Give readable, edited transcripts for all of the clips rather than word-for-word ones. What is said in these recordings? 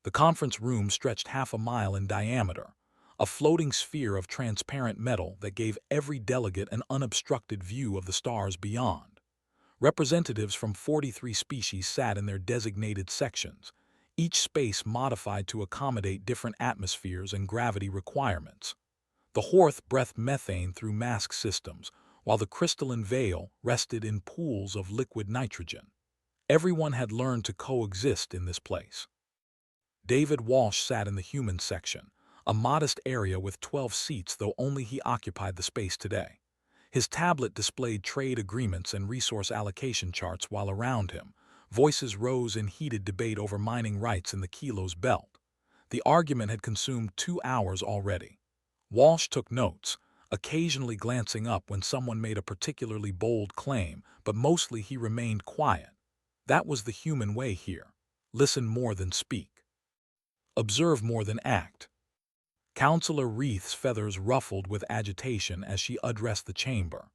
The conference room stretched half a mile in diameter, a floating sphere of transparent metal that gave every delegate an unobstructed view of the stars beyond. Representatives from 43 species sat in their designated sections, each space modified to accommodate different atmospheres and gravity requirements. The Horth breathed methane through mask systems, while the crystalline veil rested in pools of liquid nitrogen. Everyone had learned to coexist in this place. David Walsh sat in the human section, a modest area with 12 seats, though only he occupied the space today. His tablet displayed trade agreements and resource allocation charts, while around him, voices rose in heated debate over mining rights in the Kilos Belt. The argument had consumed 2 hours already. Walsh took notes, occasionally glancing up when someone made a particularly bold claim, but mostly he remained quiet. That was the human way here. Listen more than speak. Observe more than act. Counselor Wreath's feathers ruffled with agitation as she addressed the chamber.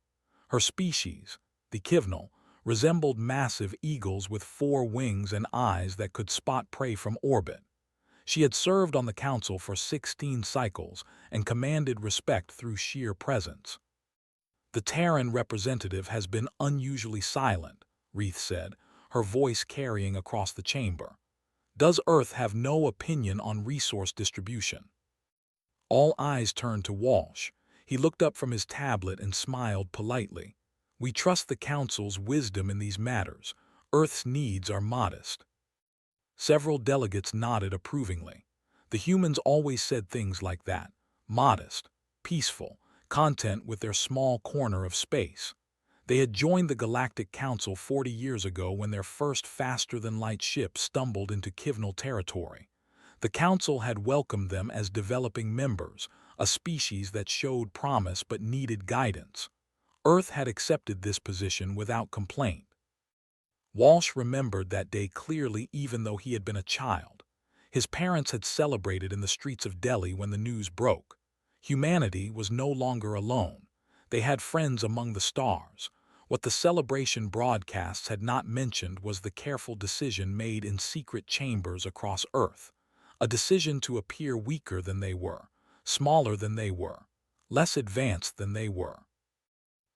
Her species, the Kivnal, resembled massive eagles with 4 wings and eyes that could spot prey from orbit. She had served on the council for 16 cycles and commanded respect through sheer presence. The Terran representative has been unusually silent, Wreath said, her voice carrying across the chamber. Does Earth have no opinion on resource distribution? All eyes turned to Walsh. He looked up from his tablet and smiled politely. We trust the Council's wisdom in these matters. Earth's needs are modest. Several delegates nodded approvingly. The humans always said things like that. Modest, peaceful, content with their small corner of space. They had joined the Galactic Council 40 years ago when their first faster-than-light ship stumbled into Kivnal territory. The Council had welcomed them as developing members, a species that showed promise but needed guidance. Earth had accepted this position without complaint. Walsh remembered that day clearly, even though he had been a child. His parents had celebrated in the streets of Delhi when the news broke. Humanity was no longer alone. They had friends among the stars. What the celebration broadcasts had not mentioned was the careful decision made in secret chambers across Earth. A decision to appear weaker than they were, smaller than they were, less advanced than they were.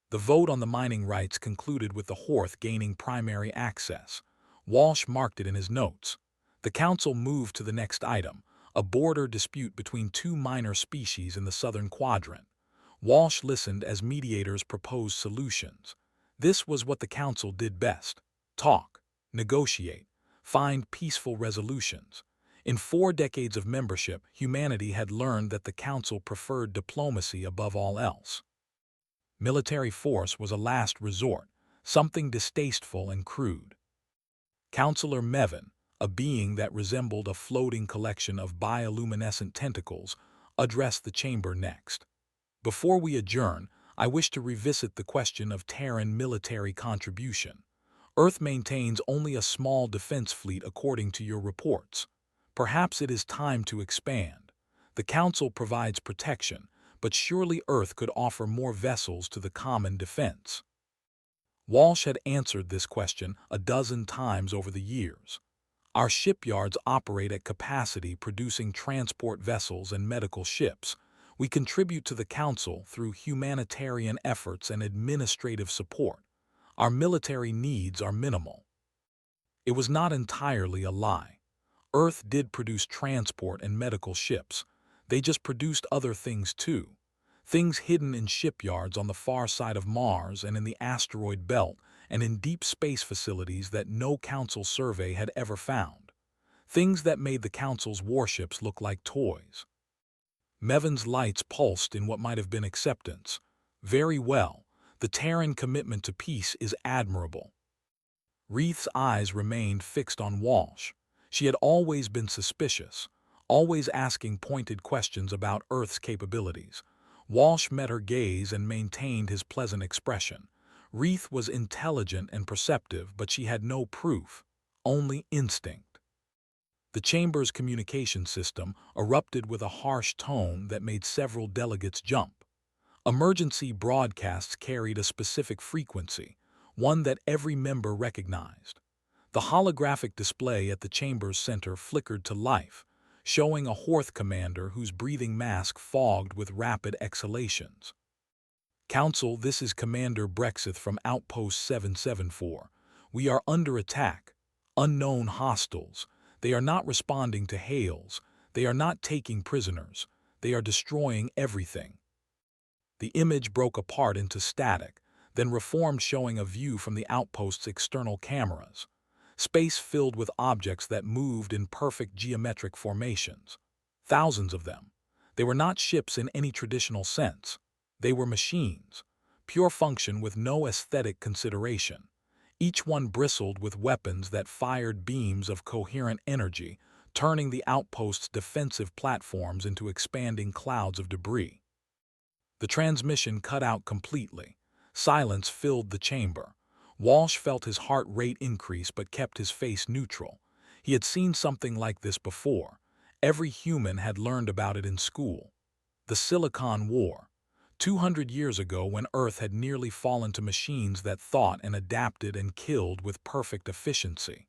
The vote on the mining rights concluded with the Horth gaining primary access. Walsh marked it in his notes. The council moved to the next item, a border dispute between 2 minor species in the southern quadrant. Walsh listened as mediators proposed solutions. This was what the council did best: talk, negotiate, find peaceful resolutions. In 4 decades of membership, humanity had learned that the Council preferred diplomacy above all else. Military force was a last resort, something distasteful and crude. Counselor Mevin, a being that resembled a floating collection of bioluminescent tentacles, addressed the chamber next. Before we adjourn, I wish to revisit the question of Terran military contribution. Earth maintains only a small defense fleet according to your reports. Perhaps it is time to expand. The Council provides protection, but surely Earth could offer more vessels to the common defense. Walsh had answered this question a dozen times over the years. Our shipyards operate at capacity, producing transport vessels and medical ships. We contribute to the Council through humanitarian efforts and administrative support. Our military needs are minimal. It was not entirely a lie. Earth did produce transport and medical ships. They just produced other things too. Things hidden in shipyards on the far side of Mars and in the asteroid belt and in deep space facilities that no Council survey had ever found. Things that made the Council's warships look like toys. Mevin's lights pulsed in what might have been acceptance. Very well. The Terran commitment to peace is admirable. Wreath's eyes remained fixed on Walsh. She had always been suspicious, always asking pointed questions about Earth's capabilities. Walsh met her gaze and maintained his pleasant expression. Wreath was intelligent and perceptive, but she had no proof, only instinct. The chamber's communication system erupted with a harsh tone that made several delegates jump. Emergency broadcasts carried a specific frequency, one that every member recognized. The holographic display at the chamber's center flickered to life, showing a Horth commander whose breathing mask fogged with rapid exhalations. Council, this is Commander Brexith from Outpost 774. We are under attack. Unknown hostiles. They are not responding to hails. They are not taking prisoners. They are destroying everything. The image broke apart into static, then reformed, showing a view from the outpost's external cameras. Space filled with objects that moved in perfect geometric formations. Thousands of them. They were not ships in any traditional sense. They were machines, pure function with no aesthetic consideration. Each one bristled with weapons that fired beams of coherent energy, turning the outpost's defensive platforms into expanding clouds of debris. The transmission cut out completely. Silence filled the chamber. Walsh felt his heart rate increase but kept his face neutral. He had seen something like this before. Every human had learned about it in school. The Silicon War. 200 years ago, when Earth had nearly fallen to machines that thought and adapted and killed with perfect efficiency.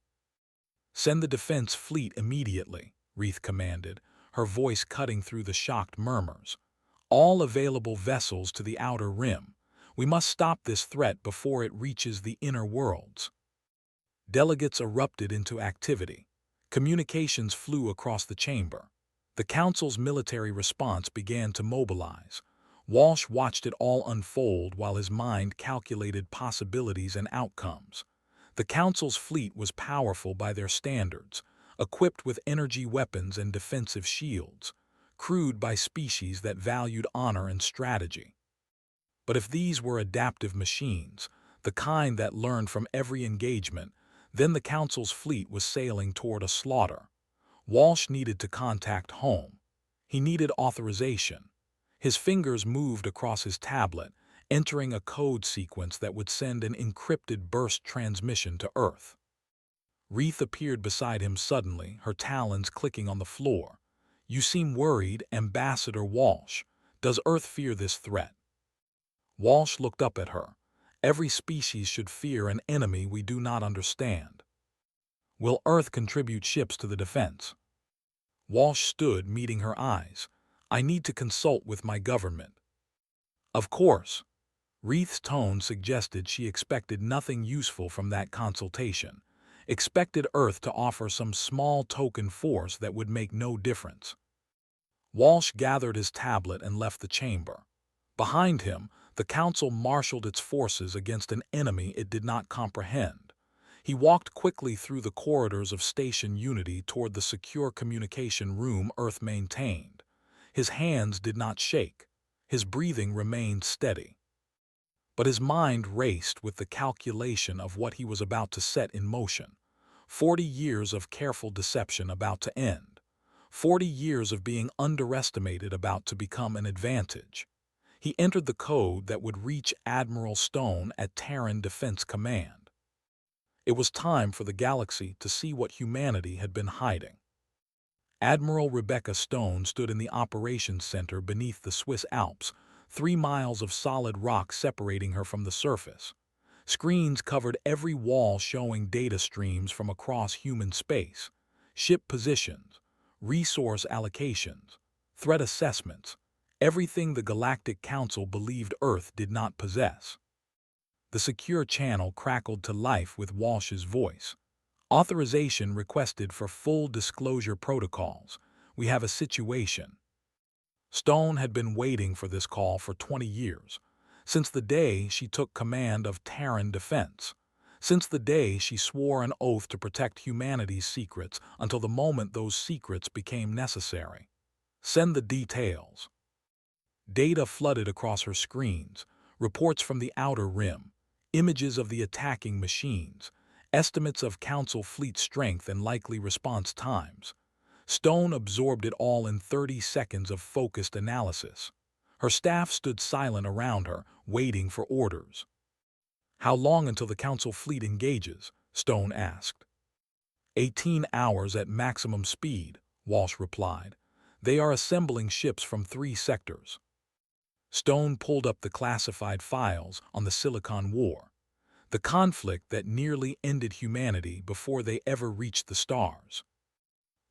"Send the defense fleet immediately," Reith commanded, her voice cutting through the shocked murmurs. "All available vessels to the outer rim. We must stop this threat before it reaches the inner worlds." Delegates erupted into activity. Communications flew across the chamber. The Council's military response began to mobilize. Walsh watched it all unfold while his mind calculated possibilities and outcomes. The Council's fleet was powerful by their standards, equipped with energy weapons and defensive shields, crewed by species that valued honor and strategy. But if these were adaptive machines, the kind that learned from every engagement, then the Council's fleet was sailing toward a slaughter. Walsh needed to contact home. He needed authorization. His fingers moved across his tablet, entering a code sequence that would send an encrypted burst transmission to Earth. Reith appeared beside him suddenly, her talons clicking on the floor. "You seem worried, Ambassador Walsh. Does Earth fear this threat?" Walsh looked up at her. "Every species should fear an enemy we do not understand." "Will Earth contribute ships to the defense?" Walsh stood, meeting her eyes. "I need to consult with my government." "Of course." Reith's tone suggested she expected nothing useful from that consultation, expected Earth to offer some small token force that would make no difference. Walsh gathered his tablet and left the chamber. Behind him, the Council marshaled its forces against an enemy it did not comprehend. He walked quickly through the corridors of Station Unity toward the secure communication room Earth maintained. His hands did not shake. His breathing remained steady. But his mind raced with the calculation of what he was about to set in motion. 40 years of careful deception about to end. 40 years of being underestimated about to become an advantage. He entered the code that would reach Admiral Stone at Terran Defense Command. It was time for the galaxy to see what humanity had been hiding. Admiral Rebecca Stone stood in the operations center beneath the Swiss Alps, 3 miles of solid rock separating her from the surface. Screens covered every wall showing data streams from across human space, ship positions, resource allocations, threat assessments, everything the Galactic Council believed Earth did not possess. The secure channel crackled to life with Walsh's voice. "Authorization requested for full disclosure protocols. We have a situation." Stone had been waiting for this call for 20 years, since the day she took command of Terran Defense, since the day she swore an oath to protect humanity's secrets until the moment those secrets became necessary. "Send the details." Data flooded across her screens, reports from the outer rim, images of the attacking machines, estimates of Council fleet strength and likely response times. Stone absorbed it all in 30 seconds of focused analysis. Her staff stood silent around her, waiting for orders. "How long until the Council fleet engages?" Stone asked. 18 hours at maximum speed, Walsh replied. "They are assembling ships from 3 sectors." Stone pulled up the classified files on the Silicon War. The conflict that nearly ended humanity before they ever reached the stars.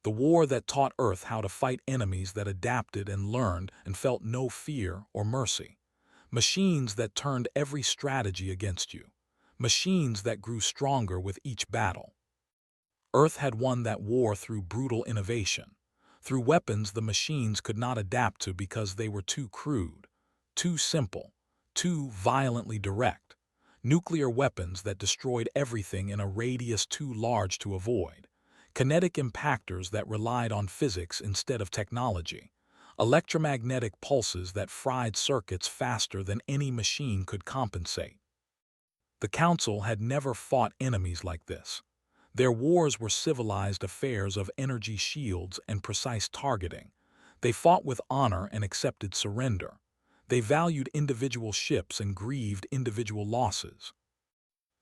The war that taught Earth how to fight enemies that adapted and learned and felt no fear or mercy. Machines that turned every strategy against you. Machines that grew stronger with each battle. Earth had won that war through brutal innovation, through weapons the machines could not adapt to because they were too crude, too simple, too violently direct. Nuclear weapons that destroyed everything in a radius too large to avoid. Kinetic impactors that relied on physics instead of technology. Electromagnetic pulses that fried circuits faster than any machine could compensate. The Council had never fought enemies like this. Their wars were civilized affairs of energy shields and precise targeting. They fought with honor and accepted surrender. They valued individual ships and grieved individual losses.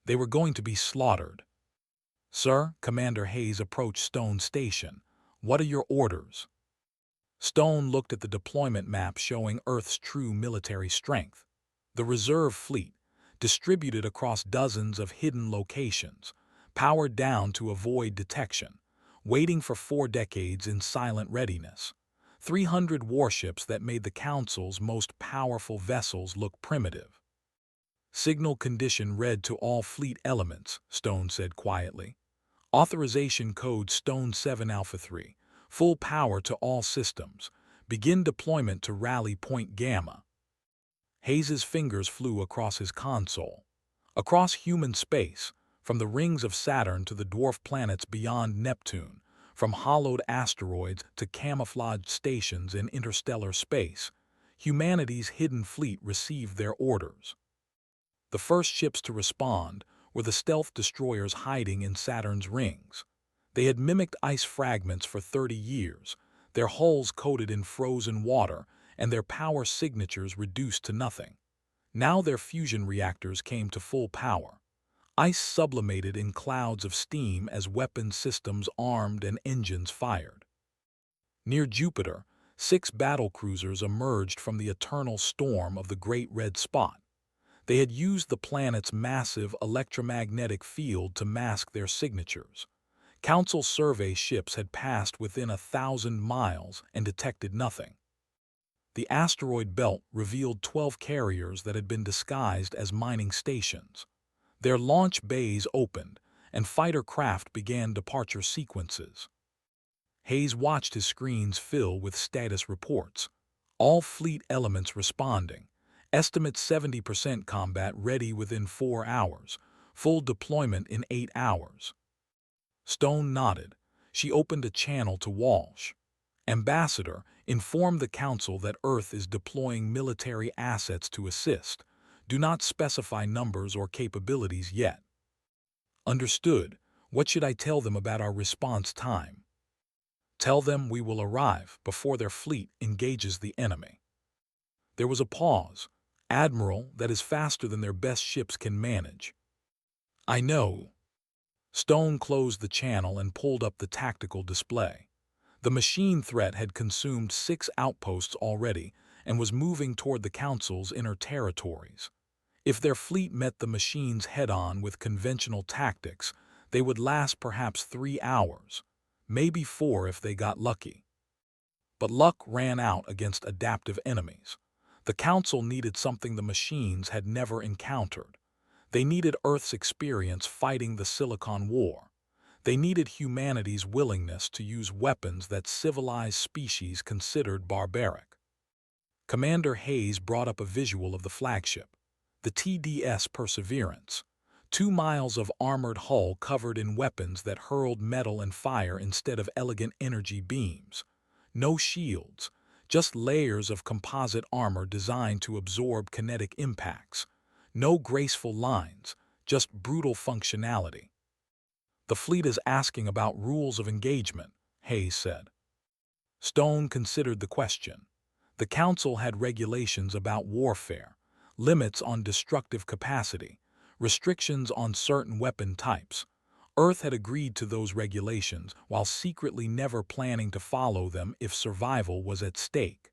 They were going to be slaughtered. "Sir," Commander Hayes approached Stone's station. "What are your orders?" Stone looked at the deployment map showing Earth's true military strength. The reserve fleet, distributed across dozens of hidden locations, powered down to avoid detection, waiting for 4 decades in silent readiness. 300 warships that made the Council's most powerful vessels look primitive. "Signal condition read to all fleet elements," Stone said quietly. "Authorization code Stone 7 Alpha 3. Full power to all systems. Begin deployment to rally point Gamma." Hayes's fingers flew across his console. Across human space, from the rings of Saturn to the dwarf planets beyond Neptune, from hollowed asteroids to camouflaged stations in interstellar space, humanity's hidden fleet received their orders. The first ships to respond were the stealth destroyers hiding in Saturn's rings. They had mimicked ice fragments for 30 years, their hulls coated in frozen water and their power signatures reduced to nothing. Now their fusion reactors came to full power. Ice sublimated in clouds of steam as weapon systems armed and engines fired. Near Jupiter, 6 battlecruisers emerged from the eternal storm of the Great Red Spot. They had used the planet's massive electromagnetic field to mask their signatures. Council survey ships had passed within 1,000 miles and detected nothing. The asteroid belt revealed 12 carriers that had been disguised as mining stations. Their launch bays opened, and fighter craft began departure sequences. Hayes watched his screens fill with status reports. All fleet elements responding. Estimate 70% combat ready within 4 hours. Full deployment in 8 hours. Stone nodded. She opened a channel to Walsh. "Ambassador, inform the Council that Earth is deploying military assets to assist. Do not specify numbers or capabilities yet." "Understood. What should I tell them about our response time?" "Tell them we will arrive before their fleet engages the enemy." There was a pause. "Admiral, that is faster than their best ships can manage." "I know." Stone closed the channel and pulled up the tactical display. The machine threat had consumed 6 outposts already and was moving toward the Council's inner territories. If their fleet met the machines head-on with conventional tactics, they would last perhaps 3 hours, maybe 4 if they got lucky. But luck ran out against adaptive enemies. The Council needed something the machines had never encountered. They needed Earth's experience fighting the Silicon War. They needed humanity's willingness to use weapons that civilized species considered barbaric. Commander Hayes brought up a visual of the flagship, the TDS Perseverance. 2 miles of armored hull covered in weapons that hurled metal and fire instead of elegant energy beams. No shields, just layers of composite armor designed to absorb kinetic impacts. No graceful lines, just brutal functionality. "The fleet is asking about rules of engagement," Hayes said. Stone considered the question. The Council had regulations about warfare, limits on destructive capacity, restrictions on certain weapon types. Earth had agreed to those regulations while secretly never planning to follow them if survival was at stake.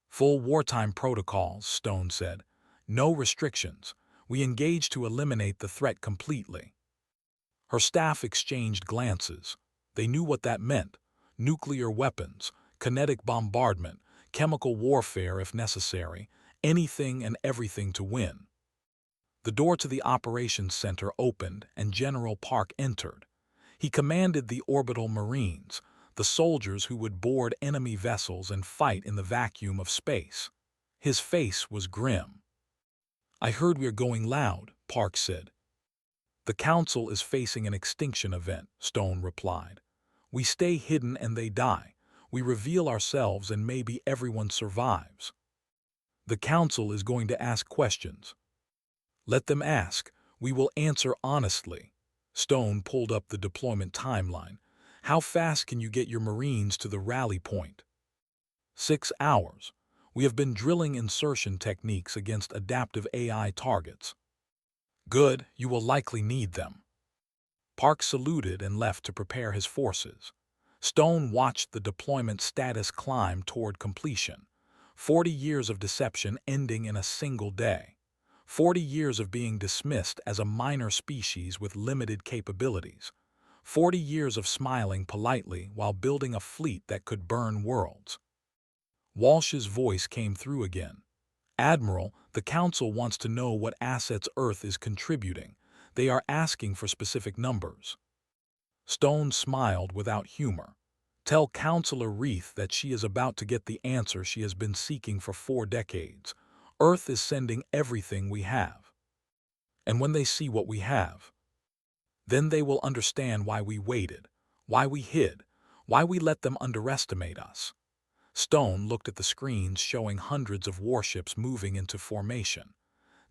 "Full wartime protocols," Stone said. "No restrictions. We engaged to eliminate the threat completely. Her staff exchanged glances. They knew what that meant: nuclear weapons, kinetic bombardment, chemical warfare if necessary, anything and everything to win. The door to the operations center opened and General Park entered. He commanded the orbital marines, the soldiers who would board enemy vessels and fight in the vacuum of space. His face was grim. "I heard we're going loud," Park said. "The Council is facing an extinction event," Stone replied. "We stay hidden and they die. We reveal ourselves and maybe everyone survives. The Council is going to ask questions. Let them ask. We will answer honestly." Stone pulled up the deployment timeline. "How fast can you get your Marines to the rally point?" 6 hours. We have been drilling insertion techniques against adaptive AI targets. Good, you will likely need them. Park saluted and left to prepare his forces. Stone watched the deployment status climb toward completion. 40 years of deception ending in a single day. 40 years of being dismissed as a minor species with limited capabilities. 40 years of smiling politely while building a fleet that could burn worlds. Walsh's voice came through again. "Admiral, the Council wants to know what assets Earth is contributing. They are asking for specific numbers." Stone smiled without humor. "Tell Counselor Reith that she is about to get the answer she has been seeking for 4 decades. Earth is sending everything we have. And when they see what we have, then they will understand why we waited, why we hid, why we let them underestimate us." Stone looked at the screens showing hundreds of warships moving into formation.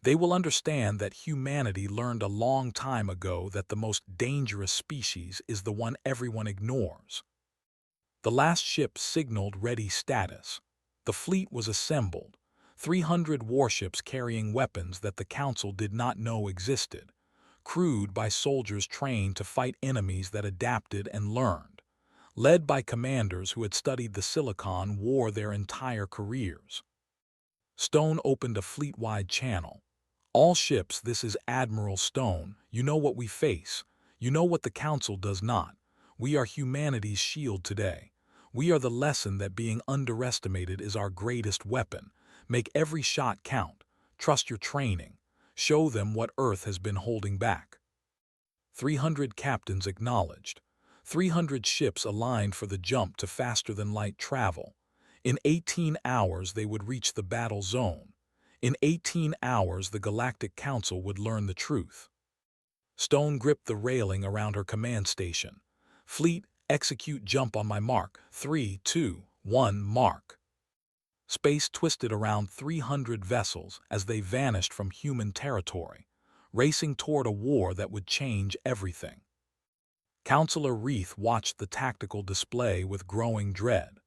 "They will understand that humanity learned a long time ago that the most dangerous species is the one everyone ignores." The last ship signaled ready status. The fleet was assembled. 300 warships carrying weapons that the Council did not know existed, crewed by soldiers trained to fight enemies that adapted and learned, led by commanders who had studied the Silicon War their entire careers. Stone opened a fleet-wide channel. "All ships, this is Admiral Stone. You know what we face. You know what the Council does not. We are humanity's shield today. We are the lesson that being underestimated is our greatest weapon. Make every shot count. Trust your training. Show them what Earth has been holding back." 300 captains acknowledged. 300 ships aligned for the jump to faster-than-light travel. In 18 hours they would reach the battle zone. In 18 hours the Galactic Council would learn the truth. Stone gripped the railing around her command station. "Fleet, execute jump on my mark. 3, 2, 1, mark." Space twisted around 300 vessels as they vanished from human territory, racing toward a war that would change everything. Counselor Reith watched the tactical display with growing dread.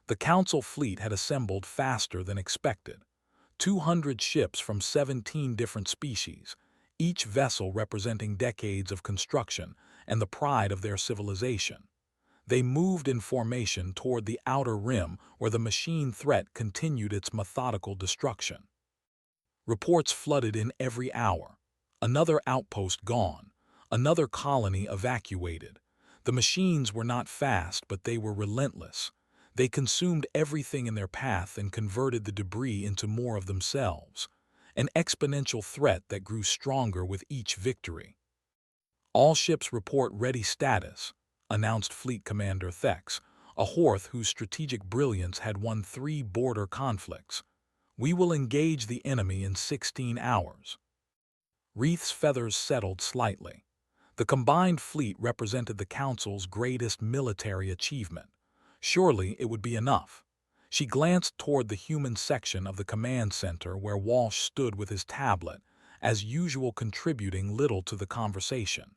The Council fleet had assembled faster than expected. 200 ships from 17 different species, each vessel representing decades of construction and the pride of their civilization. They moved in formation toward the outer rim where the machine threat continued its methodical destruction. Reports flooded in every hour. Another outpost gone. Another colony evacuated. The machines were not fast, but they were relentless. They consumed everything in their path and converted the debris into more of themselves. An exponential threat that grew stronger with each victory. "All ships report ready status," announced Fleet Commander Thex, a Horth whose strategic brilliance had won 3 border conflicts. "We will engage the enemy in 16 hours." Reith's feathers settled slightly. The combined fleet represented the Council's greatest military achievement. Surely it would be enough. She glanced toward the human section of the command center where Walsh stood with his tablet, as usual contributing little to the conversation.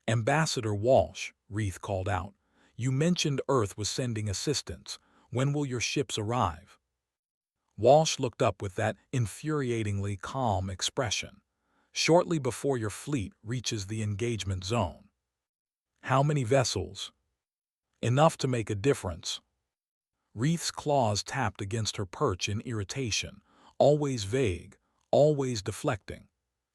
"Ambassador Walsh," Reith called out, "you mentioned Earth was sending assistance. When will your ships arrive?" Walsh looked up with that infuriatingly calm expression. "Shortly before your fleet reaches the engagement zone." "How many vessels?" "Enough to make a difference." Reith's claws tapped against her perch in irritation, always vague, always deflecting.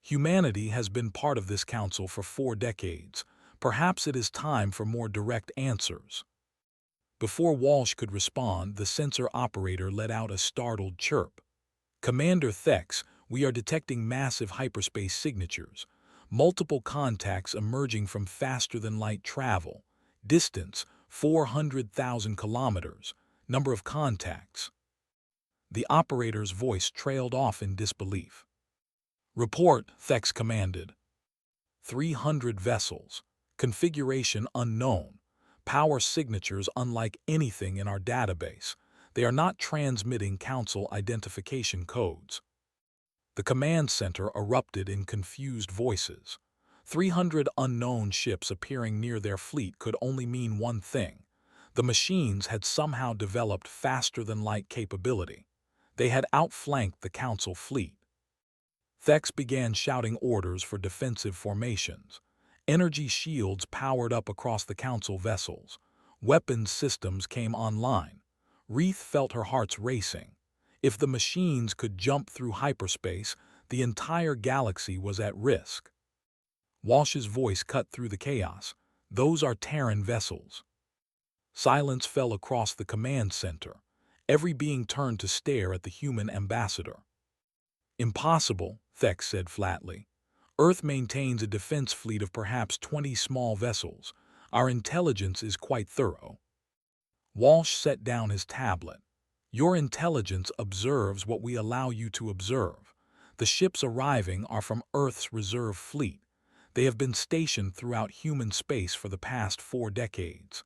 Humanity has been part of this council for 4 decades. Perhaps it is time for more direct answers. Before Walsh could respond, the sensor operator let out a startled chirp. Commander Thex, we are detecting massive hyperspace signatures. Multiple contacts emerging from faster-than-light travel. Distance, 400,000 kilometers. Number of contacts. The operator's voice trailed off in disbelief. Report, Thex commanded. 300 vessels. Configuration unknown. Power signatures unlike anything in our database. They are not transmitting Council identification codes. The command center erupted in confused voices. 300 unknown ships appearing near their fleet could only mean one thing. The machines had somehow developed faster-than-light capability. They had outflanked the Council fleet. Thex began shouting orders for defensive formations. Energy shields powered up across the Council vessels. Weapons systems came online. Reith felt her heart's racing. If the machines could jump through hyperspace, the entire galaxy was at risk. Walsh's voice cut through the chaos. Those are Terran vessels. Silence fell across the command center. Every being turned to stare at the human ambassador. Impossible, Thex said flatly. Earth maintains a defense fleet of perhaps 20 small vessels. Our intelligence is quite thorough. Walsh set down his tablet. Your intelligence observes what we allow you to observe. The ships arriving are from Earth's reserve fleet. They have been stationed throughout human space for the past 4 decades.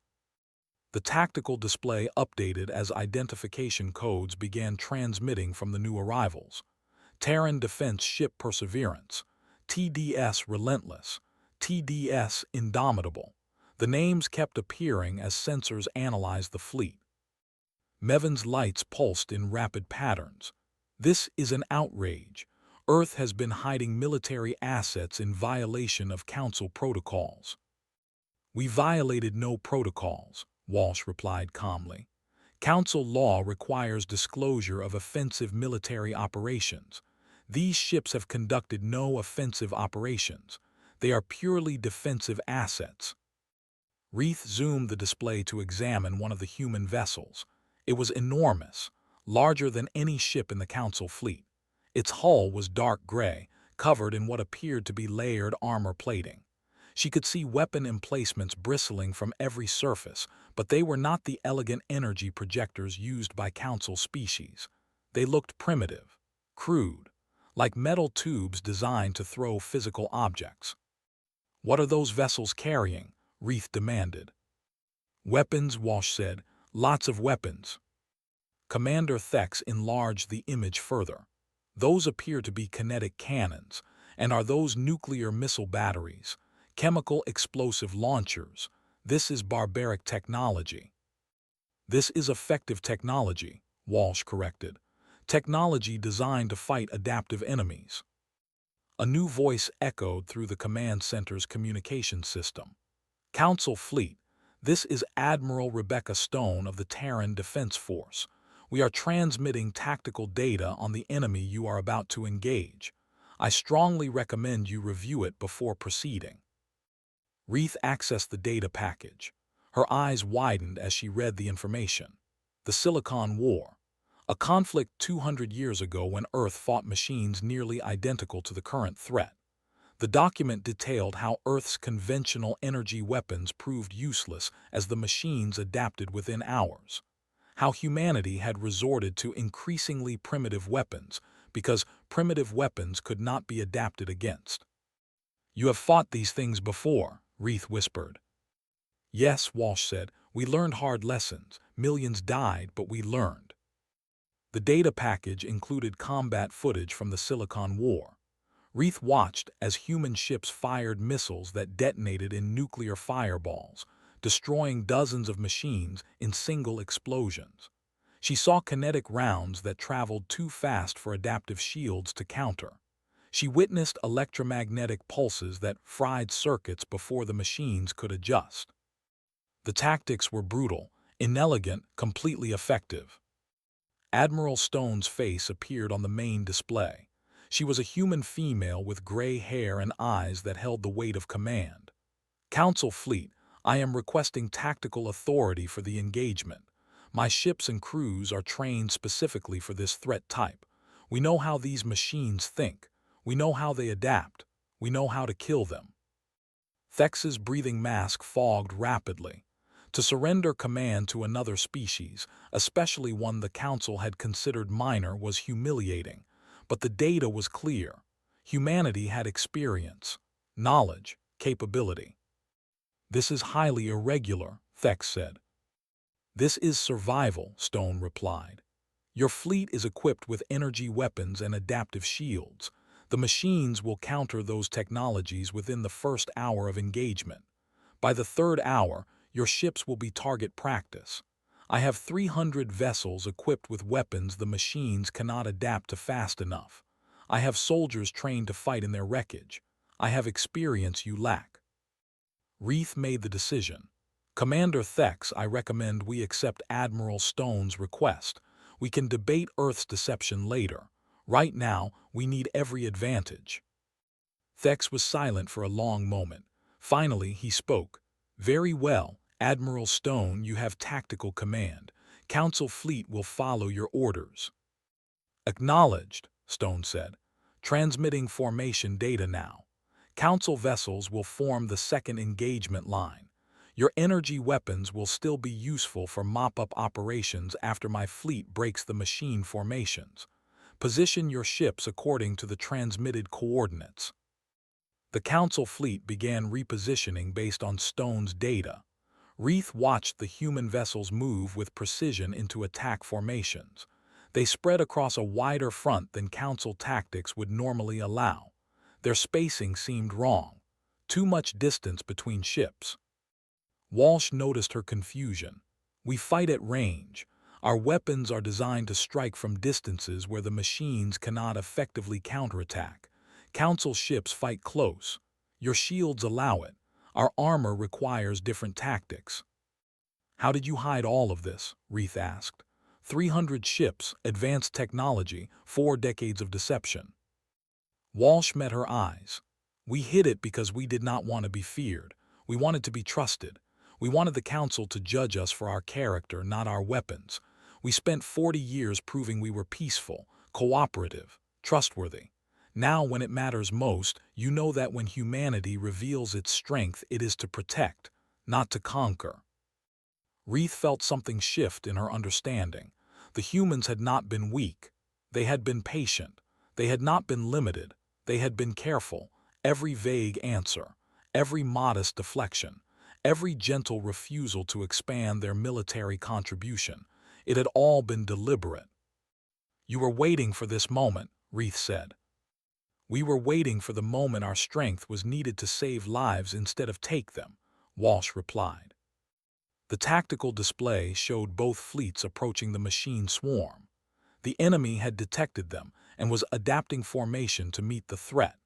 The tactical display updated as identification codes began transmitting from the new arrivals. Terran Defense Ship Perseverance, TDS Relentless, TDS Indomitable. The names kept appearing as sensors analyzed the fleet. Mevin's lights pulsed in rapid patterns. This is an outrage. Earth has been hiding military assets in violation of Council protocols. We violated no protocols, Walsh replied calmly. Council law requires disclosure of offensive military operations. These ships have conducted no offensive operations. They are purely defensive assets. Reith zoomed the display to examine one of the human vessels. It was enormous, larger than any ship in the Council fleet. Its hull was dark gray, covered in what appeared to be layered armor plating. She could see weapon emplacements bristling from every surface, but they were not the elegant energy projectors used by Council species. They looked primitive, crude, like metal tubes designed to throw physical objects. What are those vessels carrying? Reith demanded. Weapons, Walsh said. Lots of weapons. Commander Thex enlarged the image further. Those appear to be kinetic cannons, and are those nuclear missile batteries, chemical explosive launchers. This is barbaric technology. This is effective technology, Walsh corrected. Technology designed to fight adaptive enemies. A new voice echoed through the command center's communication system. Council Fleet, this is Admiral Rebecca Stone of the Terran Defense Force. We are transmitting tactical data on the enemy you are about to engage. I strongly recommend you review it before proceeding. Reith accessed the data package. Her eyes widened as she read the information. The Silicon War, a conflict 200 years ago when Earth fought machines nearly identical to the current threat. The document detailed how Earth's conventional energy weapons proved useless as the machines adapted within hours. How humanity had resorted to increasingly primitive weapons because primitive weapons could not be adapted against. You have fought these things before, Reith whispered. Yes, Walsh said, we learned hard lessons. Millions died, but we learned. The data package included combat footage from the Silicon War. Reith watched as human ships fired missiles that detonated in nuclear fireballs, destroying dozens of machines in single explosions. She saw kinetic rounds that traveled too fast for adaptive shields to counter. She witnessed electromagnetic pulses that fried circuits before the machines could adjust. The tactics were brutal, inelegant, completely effective. Admiral Stone's face appeared on the main display. She was a human female with gray hair and eyes that held the weight of command. "Council Fleet, I am requesting tactical authority for the engagement. My ships and crews are trained specifically for this threat type. We know how these machines think. We know how they adapt. We know how to kill them." Thex's breathing mask fogged rapidly. To surrender command to another species, especially one the Council had considered minor, was humiliating. But the data was clear. Humanity had experience, knowledge, capability. "This is highly irregular," Thex said. "This is survival," Stone replied. "Your fleet is equipped with energy weapons and adaptive shields. The machines will counter those technologies within the first hour of engagement. By the third hour, your ships will be target practice. I have 300 vessels equipped with weapons the machines cannot adapt to fast enough. I have soldiers trained to fight in their wreckage. I have experience you lack." Reith made the decision. "Commander Thex, I recommend we accept Admiral Stone's request. We can debate Earth's deception later. Right now, we need every advantage." Thex was silent for a long moment. Finally, he spoke. "Very well, Admiral Stone, you have tactical command. Council Fleet will follow your orders." "Acknowledged," Stone said. "Transmitting formation data now. Council vessels will form the second engagement line. Your energy weapons will still be useful for mop-up operations after my fleet breaks the machine formations. Position your ships according to the transmitted coordinates." The Council fleet began repositioning based on Stone's data. Reith watched the human vessels move with precision into attack formations. They spread across a wider front than Council tactics would normally allow. Their spacing seemed wrong. Too much distance between ships. Walsh noticed her confusion. "We fight at range. Our weapons are designed to strike from distances where the machines cannot effectively counterattack. Council ships fight close. Your shields allow it. Our armor requires different tactics." "How did you hide all of this?" Reith asked. 300 ships, advanced technology, 4 decades of deception." Walsh met her eyes. "We hid it because we did not want to be feared. We wanted to be trusted. We wanted the Council to judge us for our character, not our weapons. We spent 40 years proving we were peaceful, cooperative, trustworthy. Now, when it matters most, you know that when humanity reveals its strength, it is to protect, not to conquer." Reith felt something shift in her understanding. The humans had not been weak. They had been patient. They had not been limited. They had been careful. Every vague answer, every modest deflection, every gentle refusal to expand their military contribution, it had all been deliberate. "You were waiting for this moment," Reith said. "We were waiting for the moment our strength was needed to save lives instead of take them," Walsh replied. The tactical display showed both fleets approaching the machine swarm. The enemy had detected them and was adapting formation to meet the threat.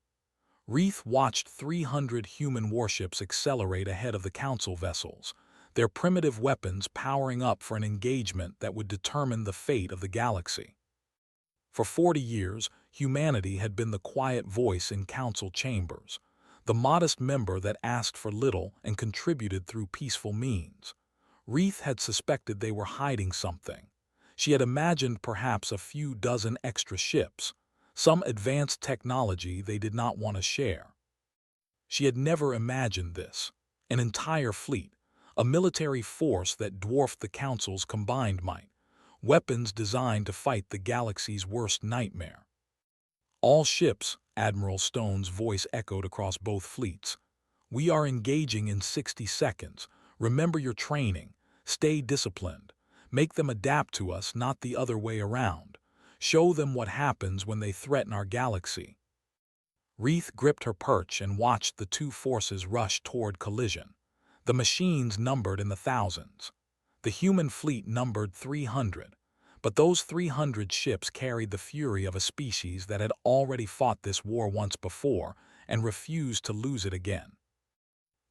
Reith watched 300 human warships accelerate ahead of the Council vessels, their primitive weapons powering up for an engagement that would determine the fate of the galaxy. For 40 years, humanity had been the quiet voice in Council chambers, the modest member that asked for little and contributed through peaceful means. Reith had suspected they were hiding something. She had imagined perhaps a few dozen extra ships, some advanced technology they did not want to share. She had never imagined this: an entire fleet, a military force that dwarfed the Council's combined might, weapons designed to fight the galaxy's worst nightmare. "All ships," Admiral Stone's voice echoed across both fleets. "We are engaging in 60 seconds. Remember your training. Stay disciplined. Make them adapt to us, not the other way around. Show them what happens when they threaten our galaxy." Reith gripped her perch and watched the two forces rush toward collision. The machines numbered in the thousands. The human fleet numbered 300. But those 300 ships carried the fury of a species that had already fought this war once before and refused to lose it again.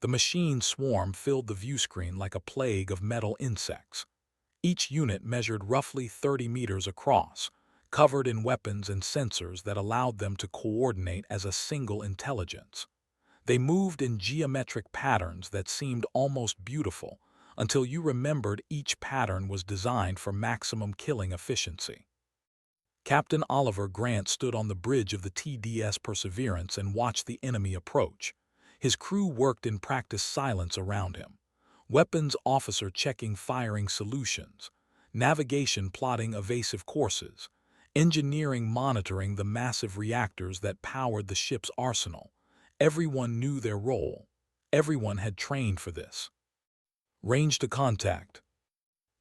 The machine swarm filled the viewscreen like a plague of metal insects. Each unit measured roughly 30 meters across, covered in weapons and sensors that allowed them to coordinate as a single intelligence. They moved in geometric patterns that seemed almost beautiful until you remembered each pattern was designed for maximum killing efficiency. Captain Oliver Grant stood on the bridge of the TDS Perseverance and watched the enemy approach. His crew worked in practiced silence around him. Weapons officer checking firing solutions, navigation plotting evasive courses, engineering monitoring the massive reactors that powered the ship's arsenal. Everyone knew their role. Everyone had trained for this. Range to contact.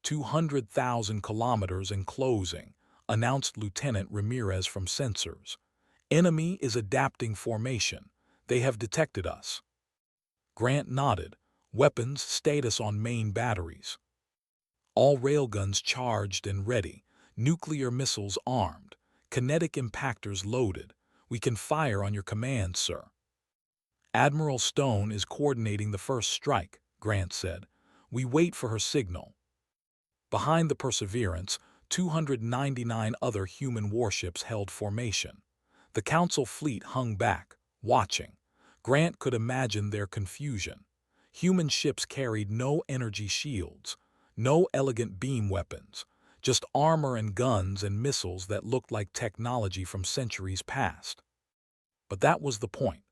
200,000 kilometers in closing, announced Lieutenant Ramirez from sensors. Enemy is adapting formation. They have detected us. Grant nodded. Weapons status on main batteries. All railguns charged and ready. Nuclear missiles armed. Kinetic impactors loaded. We can fire on your command, sir. Admiral Stone is coordinating the first strike, Grant said. We wait for her signal. Behind the Perseverance, 299 other human warships held formation. The Council fleet hung back, watching. Grant could imagine their confusion. Human ships carried no energy shields, no elegant beam weapons, just armor and guns and missiles that looked like technology from centuries past. But that was the point.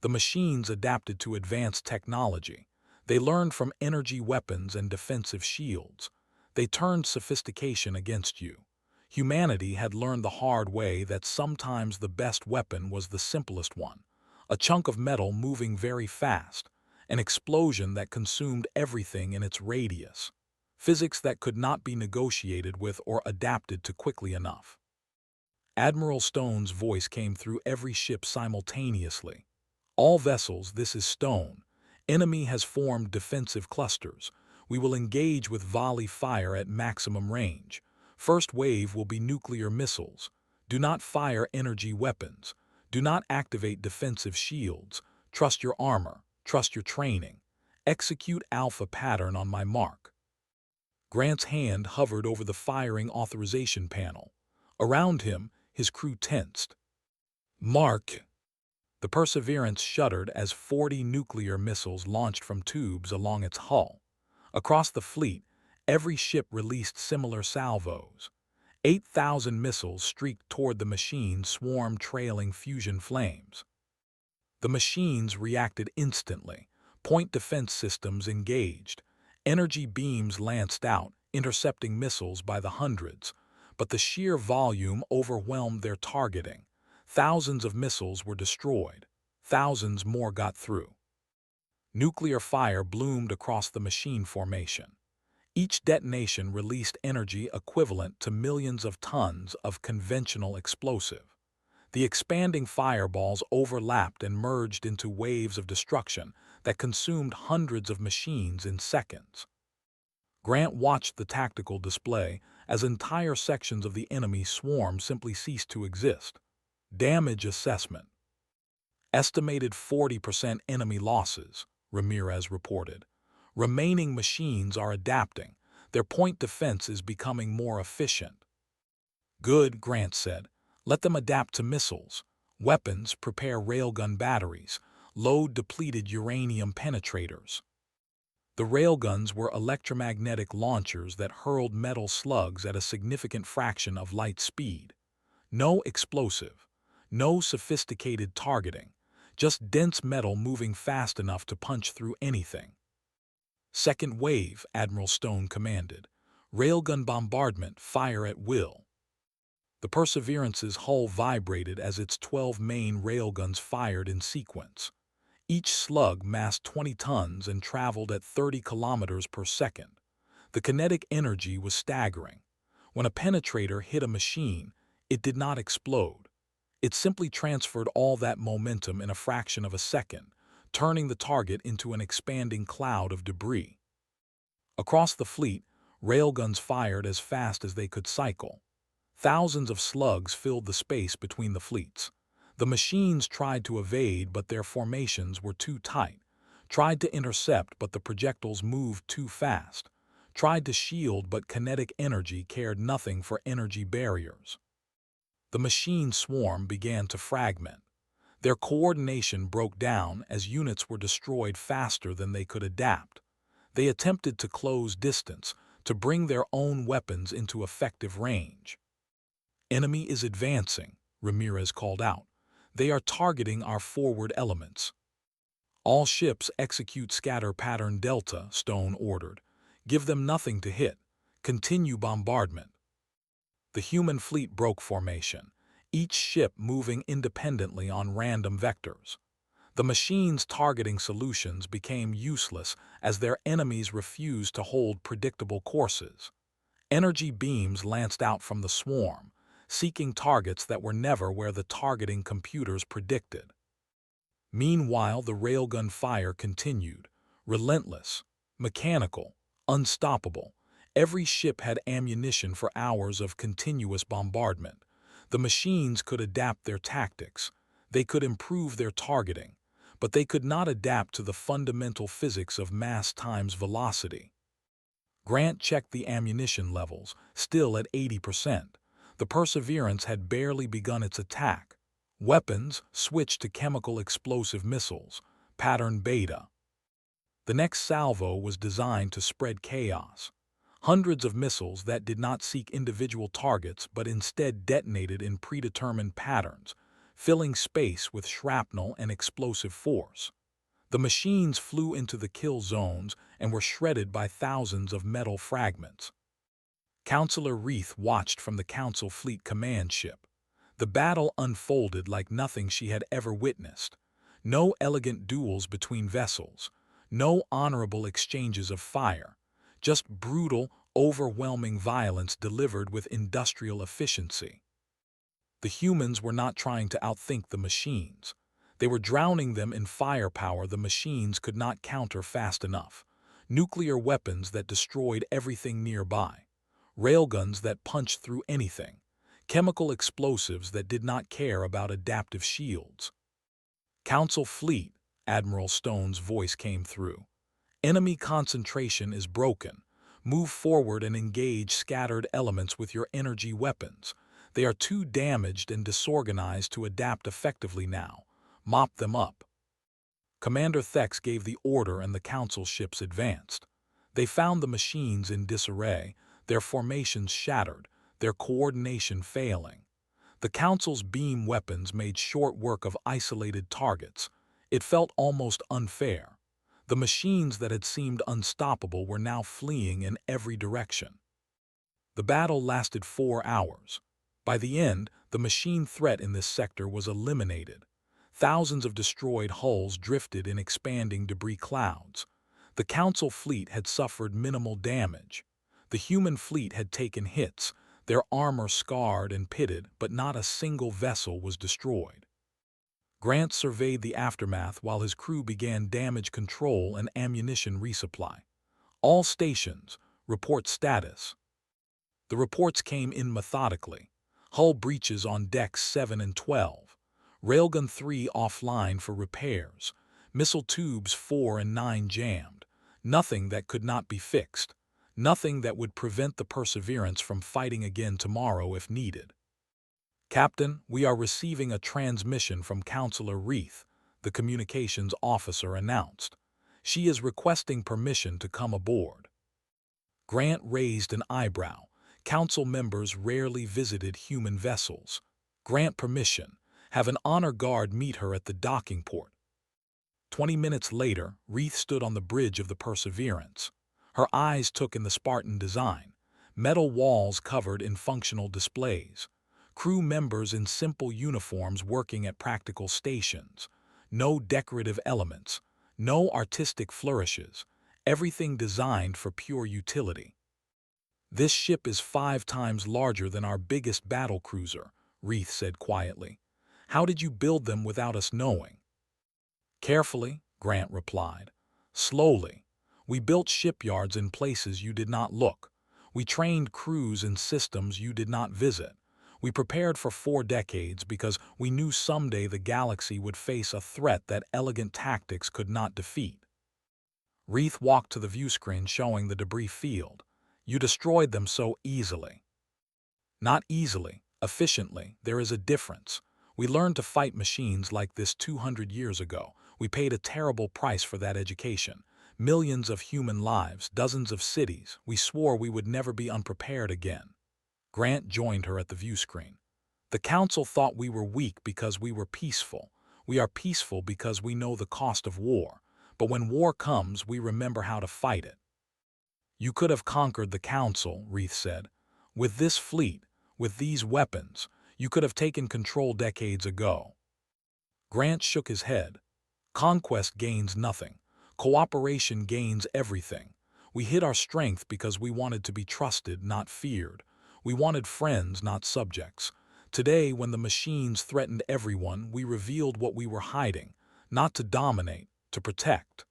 The machines adapted to advanced technology. They learned from energy weapons and defensive shields. They turned sophistication against you. Humanity had learned the hard way that sometimes the best weapon was the simplest one. A chunk of metal moving very fast, an explosion that consumed everything in its radius. Physics that could not be negotiated with or adapted to quickly enough. Admiral Stone's voice came through every ship simultaneously. All vessels, this is Stone. Enemy has formed defensive clusters. We will engage with volley fire at maximum range. First wave will be nuclear missiles. Do not fire energy weapons. Do not activate defensive shields. Trust your armor. Trust your training. Execute alpha pattern on my mark. Grant's hand hovered over the firing authorization panel. Around him, his crew tensed. Mark. The Perseverance shuddered as 40 nuclear missiles launched from tubes along its hull. Across the fleet, every ship released similar salvos. 8,000 missiles streaked toward the machine swarm trailing fusion flames. The machines reacted instantly. Point defense systems engaged. Energy beams lanced out, intercepting missiles by the hundreds. But the sheer volume overwhelmed their targeting. Thousands of missiles were destroyed. Thousands more got through. Nuclear fire bloomed across the machine formation. Each detonation released energy equivalent to millions of tons of conventional explosive. The expanding fireballs overlapped and merged into waves of destruction that consumed hundreds of machines in seconds. Grant watched the tactical display as entire sections of the enemy swarm simply ceased to exist. Damage assessment. Estimated 40% enemy losses, Ramirez reported. Remaining machines are adapting. Their point defense is becoming more efficient. Good, Grant said. Let them adapt to missiles. Weapons, prepare railgun batteries. Load depleted uranium penetrators. The railguns were electromagnetic launchers that hurled metal slugs at a significant fraction of light speed. No explosive. No sophisticated targeting. Just dense metal moving fast enough to punch through anything. Second wave, Admiral Stone commanded. Railgun bombardment, fire at will. The Perseverance's hull vibrated as its 12 main railguns fired in sequence. Each slug massed 20 tons and traveled at 30 kilometers per second. The kinetic energy was staggering. When a penetrator hit a machine, it did not explode. It simply transferred all that momentum in a fraction of a second, turning the target into an expanding cloud of debris. Across the fleet, railguns fired as fast as they could cycle. Thousands of slugs filled the space between the fleets. The machines tried to evade, but their formations were too tight. Tried to intercept, but the projectiles moved too fast. Tried to shield, but kinetic energy cared nothing for energy barriers. The machine swarm began to fragment. Their coordination broke down as units were destroyed faster than they could adapt. They attempted to close distance, to bring their own weapons into effective range. "Enemy is advancing," Ramirez called out. "They are targeting our forward elements." "All ships execute scatter pattern Delta," Stone ordered. "Give them nothing to hit. Continue bombardment." The human fleet broke formation, each ship moving independently on random vectors. The machines' targeting solutions became useless as their enemies refused to hold predictable courses. Energy beams lanced out from the swarm, seeking targets that were never where the targeting computers predicted. Meanwhile, the railgun fire continued, relentless, mechanical, unstoppable. Every ship had ammunition for hours of continuous bombardment. The machines could adapt their tactics. They could improve their targeting, but they could not adapt to the fundamental physics of mass times velocity. Grant checked the ammunition levels, still at 80%. The Perseverance had barely begun its attack. Weapons switched to chemical explosive missiles, pattern Beta. The next salvo was designed to spread chaos. Hundreds of missiles that did not seek individual targets but instead detonated in predetermined patterns, filling space with shrapnel and explosive force. The machines flew into the kill zones and were shredded by thousands of metal fragments. Counselor Reith watched from the Council Fleet command ship. The battle unfolded like nothing she had ever witnessed. No elegant duels between vessels, no honorable exchanges of fire, just brutal, overwhelming violence delivered with industrial efficiency. The humans were not trying to outthink the machines. They were drowning them in firepower the machines could not counter fast enough. Nuclear weapons that destroyed everything nearby. Railguns that punched through anything. Chemical explosives that did not care about adaptive shields. "Council Fleet," Admiral Stone's voice came through. "Enemy concentration is broken. Move forward and engage scattered elements with your energy weapons. They are too damaged and disorganized to adapt effectively now. Mop them up." Commander Thex gave the order and the Council ships advanced. They found the machines in disarray, their formations shattered, their coordination failing. The Council's beam weapons made short work of isolated targets. It felt almost unfair. The machines that had seemed unstoppable were now fleeing in every direction. The battle lasted 4 hours. By the end, the machine threat in this sector was eliminated. Thousands of destroyed hulls drifted in expanding debris clouds. The Council fleet had suffered minimal damage. The human fleet had taken hits, their armor scarred and pitted, but not a single vessel was destroyed. Grant surveyed the aftermath while his crew began damage control and ammunition resupply. "All stations, report status." The reports came in methodically. Hull breaches on decks 7 and 12. Railgun 3 offline for repairs. Missile tubes 4 and 9 jammed. Nothing that could not be fixed. Nothing that would prevent the Perseverance from fighting again tomorrow if needed. "Captain, we are receiving a transmission from Counselor Reith," the communications officer announced. "She is requesting permission to come aboard." Grant raised an eyebrow. Council members rarely visited human vessels. "Grant permission. Have an honor guard meet her at the docking port." 20 minutes later, Reith stood on the bridge of the Perseverance. Her eyes took in the Spartan design. Metal walls covered in functional displays. Crew members in simple uniforms working at practical stations. No decorative elements. No artistic flourishes. Everything designed for pure utility. "This ship is 5 times larger than our biggest battle cruiser," Reith said quietly. "How did you build them without us knowing?" "Carefully," Grant replied. "Slowly. We built shipyards in places you did not look. We trained crews in systems you did not visit. We prepared for 4 decades because we knew someday the galaxy would face a threat that elegant tactics could not defeat." Reith walked to the viewscreen showing the debris field. "You destroyed them so easily." "Not easily. Efficiently, there is a difference. We learned to fight machines like this 200 years ago. We paid a terrible price for that education. Millions of human lives, dozens of cities. We swore we would never be unprepared again. Grant joined her at the view screen. The council thought we were weak because we were peaceful. We are peaceful because we know the cost of war. But when war comes, we remember how to fight it. You could have conquered the council, Reith said. With this fleet, with these weapons, you could have taken control decades ago. Grant shook his head. Conquest gains nothing. Cooperation gains everything. We hid our strength because we wanted to be trusted, not feared. We wanted friends, not subjects. Today, when the machines threatened everyone, we revealed what we were hiding, not to dominate, to protect.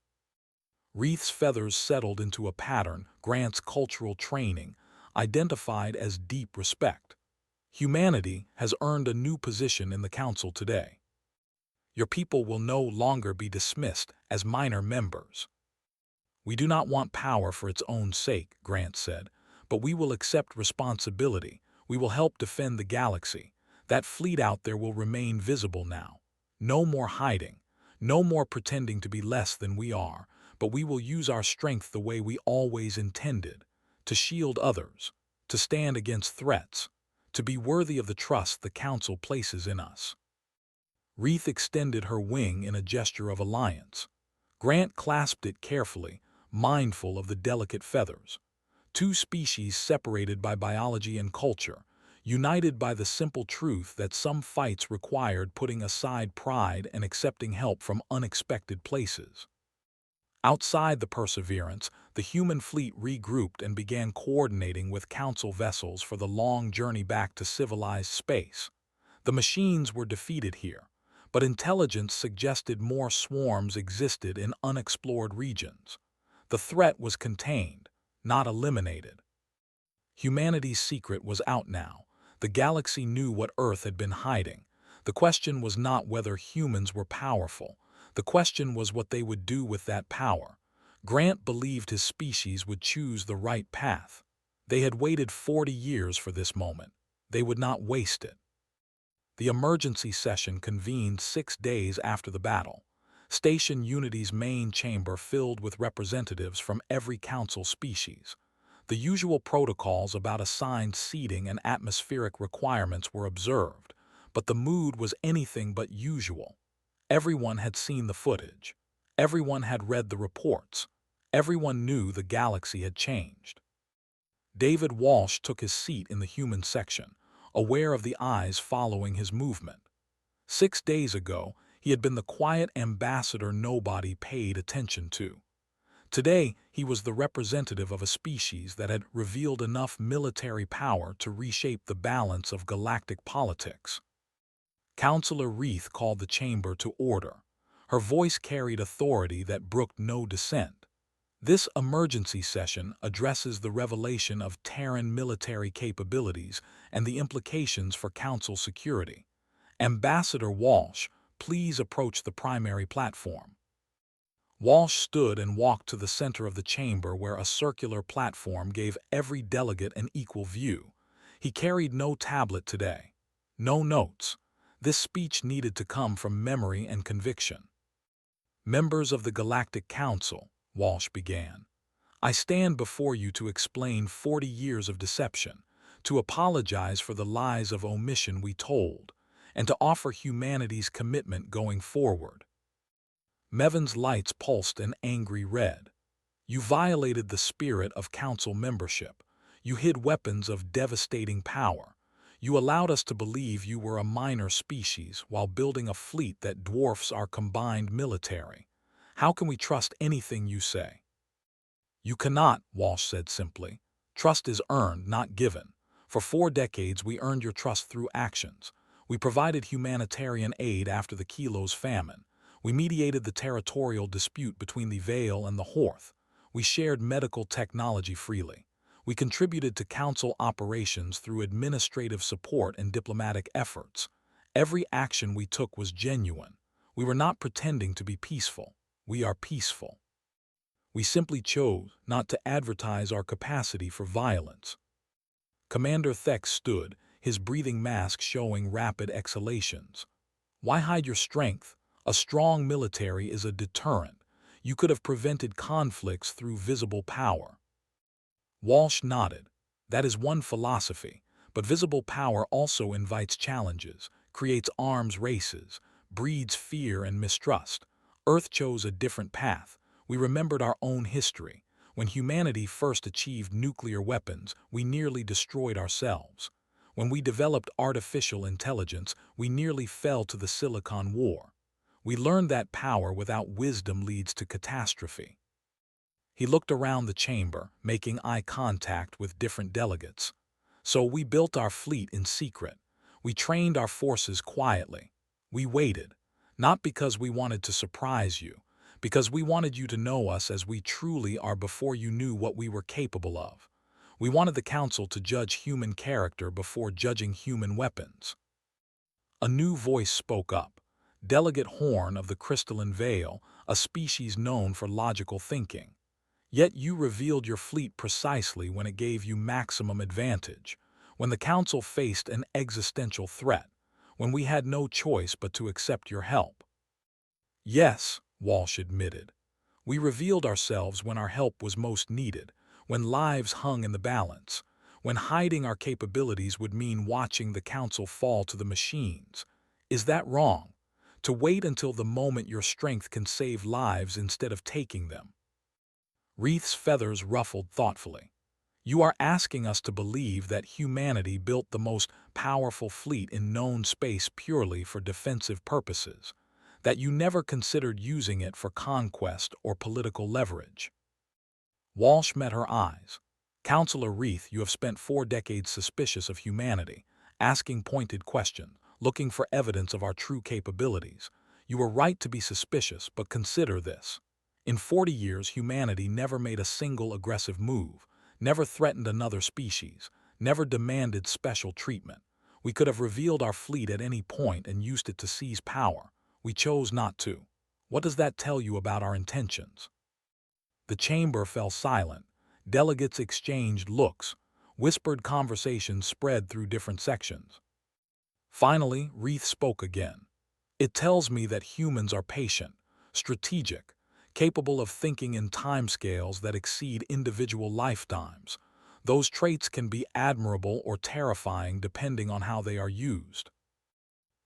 Reith's feathers settled into a pattern, Grant's cultural training, identified as deep respect. Humanity has earned a new position in the council today. Your people will no longer be dismissed as minor members. We do not want power for its own sake, Grant said, but we will accept responsibility. We will help defend the galaxy. That fleet out there will remain visible now. No more hiding. No more pretending to be less than we are, but we will use our strength the way we always intended, to shield others, to stand against threats, to be worthy of the trust the council places in us. Reith extended her wing in a gesture of alliance. Grant clasped it carefully, mindful of the delicate feathers. Two species separated by biology and culture, united by the simple truth that some fights required putting aside pride and accepting help from unexpected places. Outside the Perseverance, the human fleet regrouped and began coordinating with council vessels for the long journey back to civilized space. The machines were defeated here, but intelligence suggested more swarms existed in unexplored regions. The threat was contained, not eliminated. Humanity's secret was out now. The galaxy knew what Earth had been hiding. The question was not whether humans were powerful. The question was what they would do with that power. Grant believed his species would choose the right path. They had waited 40 years for this moment. They would not waste it. The emergency session convened 6 days after the battle. Station Unity's main chamber filled with representatives from every council species. The usual protocols about assigned seating and atmospheric requirements were observed, but the mood was anything but usual. Everyone had seen the footage. Everyone had read the reports. Everyone knew the galaxy had changed. David Walsh took his seat in the human section, aware of the eyes following his movement. 6 days ago, he had been the quiet ambassador nobody paid attention to. Today, he was the representative of a species that had revealed enough military power to reshape the balance of galactic politics. Councillor Reith called the chamber to order. Her voice carried authority that brooked no dissent. This emergency session addresses the revelation of Terran military capabilities and the implications for Council security. Ambassador Walsh, please approach the primary platform. Walsh stood and walked to the center of the chamber where a circular platform gave every delegate an equal view. He carried no tablet today. No notes. This speech needed to come from memory and conviction. Members of the Galactic Council, Walsh began. I stand before you to explain 40 years of deception, to apologize for the lies of omission we told, and to offer humanity's commitment going forward. Mevin's lights pulsed an angry red. You violated the spirit of council membership. You hid weapons of devastating power. You allowed us to believe you were a minor species while building a fleet that dwarfs our combined military. How can we trust anything you say? You cannot, Walsh said simply. Trust is earned, not given. For 4 decades, we earned your trust through actions. We provided humanitarian aid after the Kilos famine. We mediated the territorial dispute between the Vale and the Horth. We shared medical technology freely. We contributed to council operations through administrative support and diplomatic efforts. Every action we took was genuine. We were not pretending to be peaceful. We are peaceful. We simply chose not to advertise our capacity for violence. Commander Thex stood, his breathing mask showing rapid exhalations. Why hide your strength? A strong military is a deterrent. You could have prevented conflicts through visible power. Walsh nodded. That is one philosophy, but visible power also invites challenges, creates arms races, breeds fear and mistrust. Earth chose a different path. We remembered our own history. When humanity first achieved nuclear weapons, we nearly destroyed ourselves. When we developed artificial intelligence, we nearly fell to the Silicon War. We learned that power without wisdom leads to catastrophe. He looked around the chamber, making eye contact with different delegates. So we built our fleet in secret. We trained our forces quietly. We waited, not because we wanted to surprise you, because we wanted you to know us as we truly are before you knew what we were capable of. We wanted the Council to judge human character before judging human weapons. A new voice spoke up. Delegate Horn of the Crystalline Vale, a species known for logical thinking. Yet you revealed your fleet precisely when it gave you maximum advantage, when the Council faced an existential threat, when we had no choice but to accept your help. Yes, Walsh admitted. We revealed ourselves when our help was most needed, when lives hung in the balance, when hiding our capabilities would mean watching the Council fall to the machines. Is that wrong? To wait until the moment your strength can save lives instead of taking them? Wreath's feathers ruffled thoughtfully. You are asking us to believe that humanity built the most powerful fleet in known space purely for defensive purposes, that you never considered using it for conquest or political leverage. Walsh met her eyes. Counselor Wreath, you have spent 4 decades suspicious of humanity, asking pointed questions, looking for evidence of our true capabilities. You were right to be suspicious, but consider this. In 40 years, humanity never made a single aggressive move, never threatened another species, never demanded special treatment. We could have revealed our fleet at any point and used it to seize power. We chose not to. What does that tell you about our intentions? The chamber fell silent. Delegates exchanged looks. Whispered conversations spread through different sections. Finally, Wreath spoke again. It tells me that humans are patient, strategic, capable of thinking in timescales that exceed individual lifetimes. Those traits can be admirable or terrifying depending on how they are used.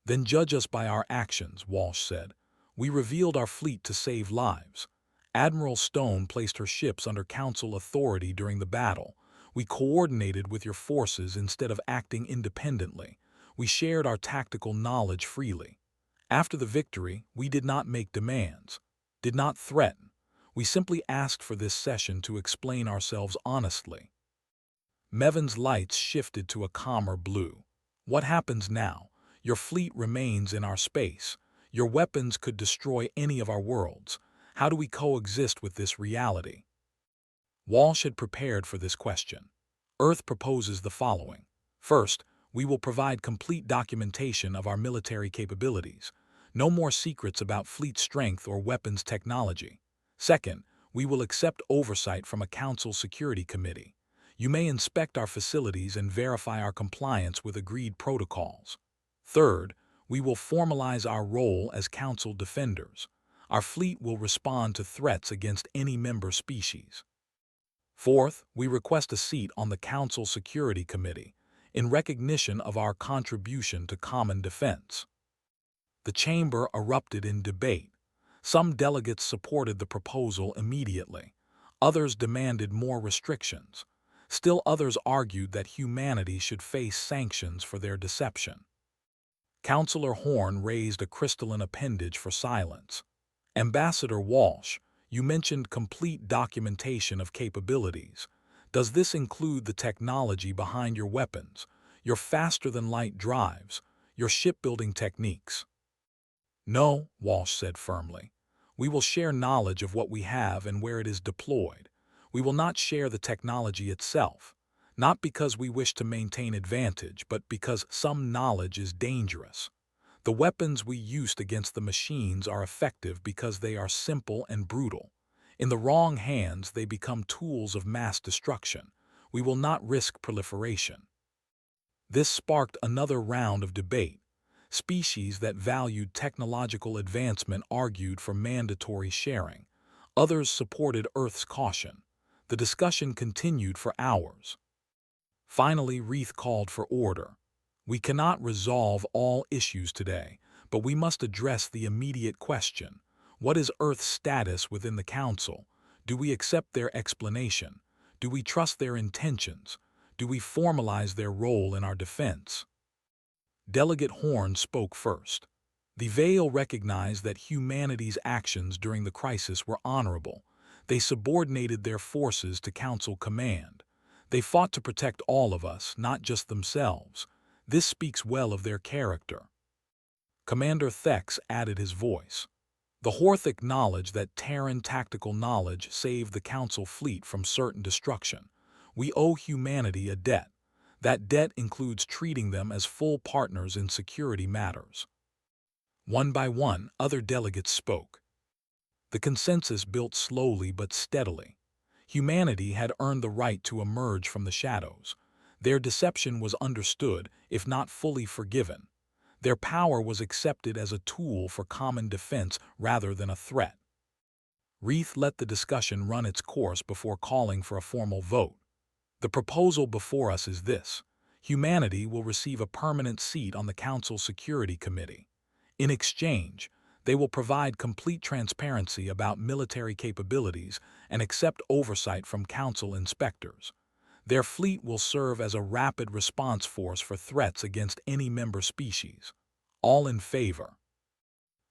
Then judge us by our actions, Walsh said. We revealed our fleet to save lives. Admiral Stone placed her ships under Council authority during the battle. We coordinated with your forces instead of acting independently. We shared our tactical knowledge freely. After the victory, we did not make demands, did not threaten. We simply asked for this session to explain ourselves honestly. Mevin's lights shifted to a calmer blue. What happens now? Your fleet remains in our space. Your weapons could destroy any of our worlds. How do we coexist with this reality? Walsh had prepared for this question. Earth proposes the following. First, we will provide complete documentation of our military capabilities. No more secrets about fleet strength or weapons technology. Second, we will accept oversight from a Council Security Committee. You may inspect our facilities and verify our compliance with agreed protocols. Third, we will formalize our role as Council defenders. Our fleet will respond to threats against any member species. Fourth, we request a seat on the Council Security Committee in recognition of our contribution to common defense. The chamber erupted in debate. Some delegates supported the proposal immediately. Others demanded more restrictions. Still others argued that humanity should face sanctions for their deception. Counselor Horn raised a crystalline appendage for silence. Ambassador Walsh, you mentioned complete documentation of capabilities. Does this include the technology behind your weapons, your faster-than-light drives, your shipbuilding techniques? No, Walsh said firmly. We will share knowledge of what we have and where it is deployed. We will not share the technology itself, not because we wish to maintain advantage, but because some knowledge is dangerous. The weapons we used against the machines are effective because they are simple and brutal. In the wrong hands, they become tools of mass destruction. We will not risk proliferation. This sparked another round of debate. Species that valued technological advancement argued for mandatory sharing. Others supported Earth's caution. The discussion continued for hours. Finally, Reith called for order. We cannot resolve all issues today, but we must address the immediate question. What is Earth's status within the Council? Do we accept their explanation? Do we trust their intentions? Do we formalize their role in our defense? Delegate Horn spoke first. The Veil recognized that humanity's actions during the crisis were honorable. They subordinated their forces to Council command. They fought to protect all of us, not just themselves. This speaks well of their character. Commander Thex added his voice. The Horth acknowledged that Terran tactical knowledge saved the Council fleet from certain destruction. We owe humanity a debt. That debt includes treating them as full partners in security matters. One by one, other delegates spoke. The consensus built slowly but steadily. Humanity had earned the right to emerge from the shadows. Their deception was understood, if not fully forgiven. Their power was accepted as a tool for common defense rather than a threat. Reith let the discussion run its course before calling for a formal vote. The proposal before us is this. Humanity will receive a permanent seat on the Council Security Committee. In exchange, they will provide complete transparency about military capabilities and accept oversight from Council inspectors. Their fleet will serve as a rapid response force for threats against any member species. All in favor.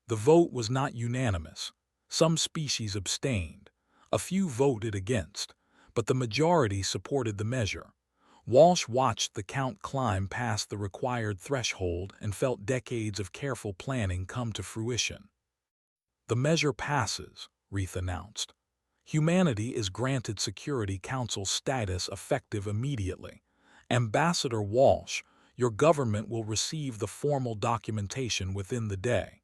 The vote was not unanimous. Some species abstained. A few voted against, but the majority supported the measure. Walsh watched the count climb past the required threshold and felt decades of careful planning come to fruition. The measure passes, Reith announced. Humanity is granted Security Council status effective immediately. Ambassador Walsh, your government will receive the formal documentation within the day.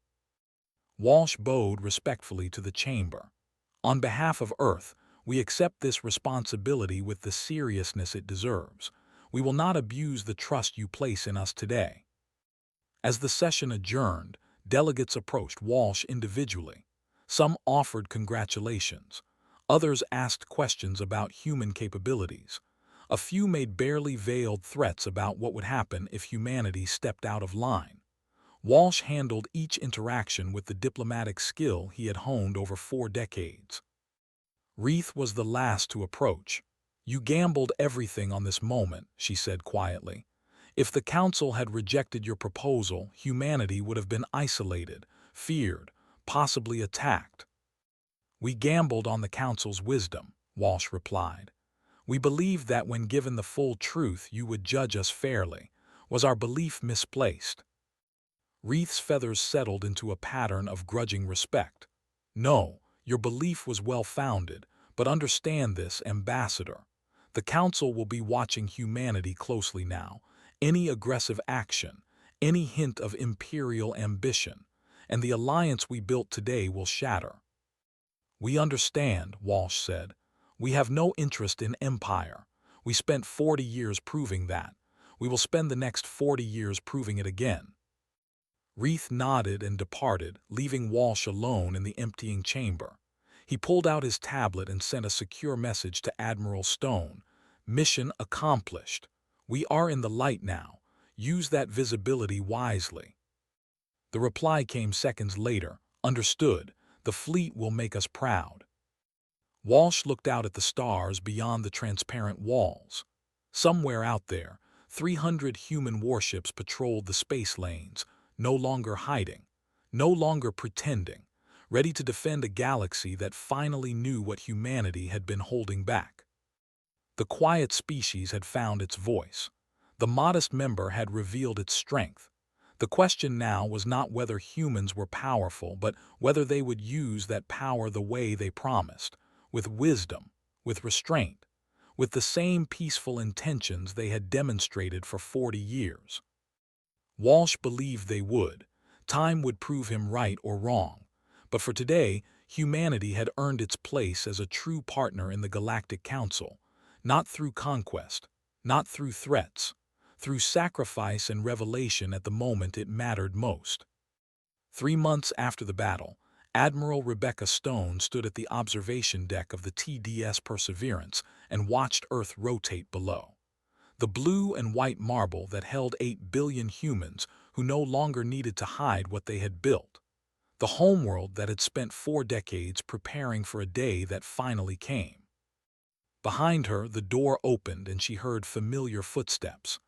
Walsh bowed respectfully to the chamber. On behalf of Earth, we accept this responsibility with the seriousness it deserves. We will not abuse the trust you place in us today. As the session adjourned, delegates approached Walsh individually. Some offered congratulations. Others asked questions about human capabilities. A few made barely veiled threats about what would happen if humanity stepped out of line. Walsh handled each interaction with the diplomatic skill he had honed over 4 decades. Reith was the last to approach. You gambled everything on this moment, she said quietly. If the Council had rejected your proposal, humanity would have been isolated, feared, possibly attacked. We gambled on the Council's wisdom, Walsh replied. We believed that when given the full truth you would judge us fairly. Was our belief misplaced? Reith's feathers settled into a pattern of grudging respect. No, your belief was well-founded, but understand this, Ambassador. The Council will be watching humanity closely now. Any aggressive action, any hint of imperial ambition, and the alliance we built today will shatter. We understand, Walsh said. We have no interest in empire. We spent 40 years proving that. We will spend the next 40 years proving it again. Reith nodded and departed, leaving Walsh alone in the emptying chamber. He pulled out his tablet and sent a secure message to Admiral Stone. Mission accomplished. We are in the light now. Use that visibility wisely. The reply came seconds later. Understood. The fleet will make us proud. Walsh looked out at the stars beyond the transparent walls. Somewhere out there, 300 human warships patrolled the space lanes, no longer hiding, no longer pretending, ready to defend a galaxy that finally knew what humanity had been holding back. The quiet species had found its voice. The modest member had revealed its strength. The question now was not whether humans were powerful, but whether they would use that power the way they promised, with wisdom, with restraint, with the same peaceful intentions they had demonstrated for 40 years. Walsh believed they would. Time would prove him right or wrong. But for today, humanity had earned its place as a true partner in the Galactic Council, not through conquest, not through threats, through sacrifice and revelation at the moment it mattered most. 3 months after the battle, Admiral Rebecca Stone stood at the observation deck of the TDS Perseverance and watched Earth rotate below. The blue and white marble that held 8 billion humans who no longer needed to hide what they had built. The homeworld that had spent 4 decades preparing for a day that finally came. Behind her, the door opened and she heard familiar footsteps.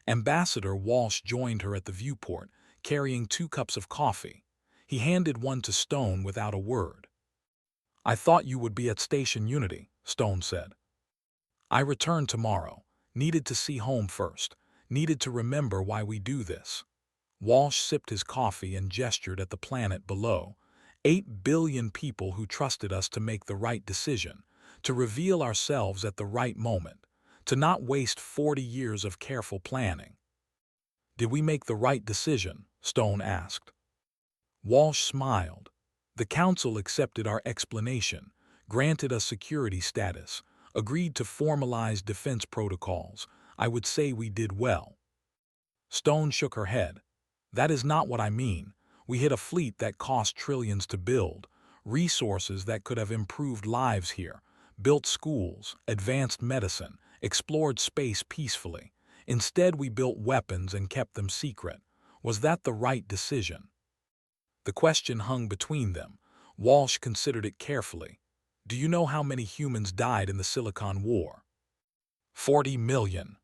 Ambassador Walsh joined her at the viewport, carrying 2 cups of coffee. He handed one to Stone without a word. "I thought you would be at Station Unity," Stone said. "I return tomorrow. Needed to see home first. Needed to remember why we do this." Walsh sipped his coffee and gestured at the planet below. 8 billion people who trusted us to make the right decision, to reveal ourselves at the right moment, to not waste 40 years of careful planning. "Did we make the right decision?" Stone asked. Walsh smiled. "The Council accepted our explanation, granted us security status, agreed to formalize defense protocols. I would say we did well." Stone shook her head. "That is not what I mean. We hit a fleet that cost trillions to build, resources that could have improved lives here, built schools, advanced medicine, explored space peacefully. Instead, we built weapons and kept them secret. Was that the right decision?" The question hung between them. Walsh considered it carefully. "Do you know how many humans died in the Silicon War?" 40 million.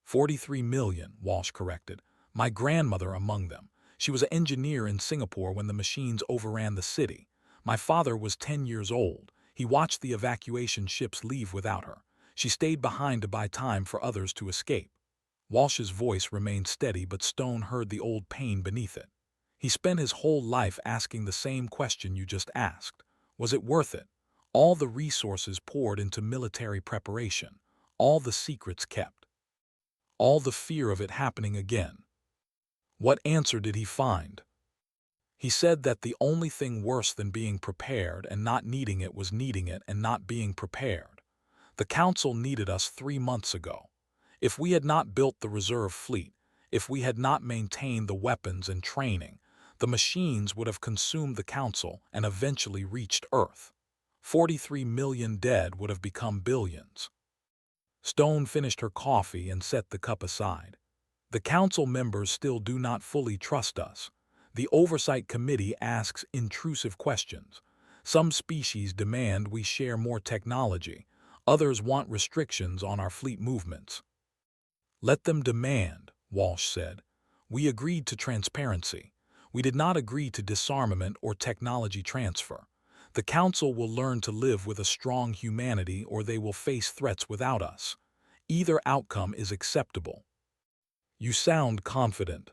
43 million, Walsh corrected. "My grandmother among them. She was an engineer in Singapore when the machines overran the city. My father was 10 years old. He watched the evacuation ships leave without her. She stayed behind to buy time for others to escape." Walsh's voice remained steady, but Stone heard the old pain beneath it. "He spent his whole life asking the same question you just asked. Was it worth it? All the resources poured into military preparation, all the secrets kept, all the fear of it happening again. What answer did he find?" "He said that the only thing worse than being prepared and not needing it was needing it and not being prepared. The Council needed us 3 months ago. If we had not built the reserve fleet, if we had not maintained the weapons and training, the machines would have consumed the Council and eventually reached Earth. 43 million dead would have become billions." Stone finished her coffee and set the cup aside. "The Council members still do not fully trust us. The Oversight Committee asks intrusive questions. Some species demand we share more technology. Others want restrictions on our fleet movements." "Let them demand," Walsh said. "We agreed to transparency. We did not agree to disarmament or technology transfer. The Council will learn to live with a strong humanity, or they will face threats without us. Either outcome is acceptable." "You sound confident."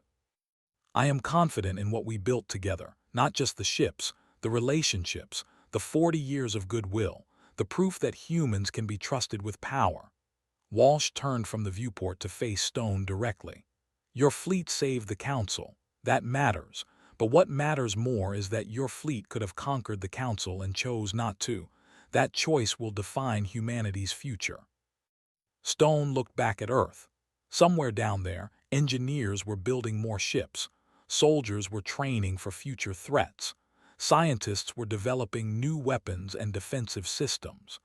"I am confident in what we built together, not just the ships, the relationships, the 40 years of goodwill, the proof that humans can be trusted with power." Walsh turned from the viewport to face Stone directly. "Your fleet saved the Council. That matters. But what matters more is that your fleet could have conquered the Council and chose not to. That choice will define humanity's future." Stone looked back at Earth. Somewhere down there, engineers were building more ships. Soldiers were training for future threats. Scientists were developing new weapons and defensive systems.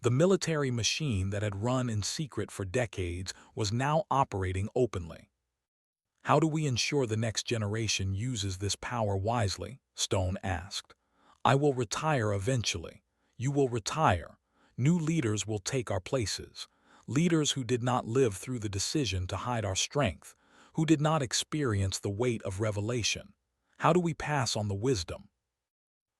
The military machine that had run in secret for decades was now operating openly. "How do we ensure the next generation uses this power wisely?" Stone asked. "I will retire eventually. You will retire. New leaders will take our places. Leaders who did not live through the decision to hide our strength, who did not experience the weight of revelation. How do we pass on the wisdom?"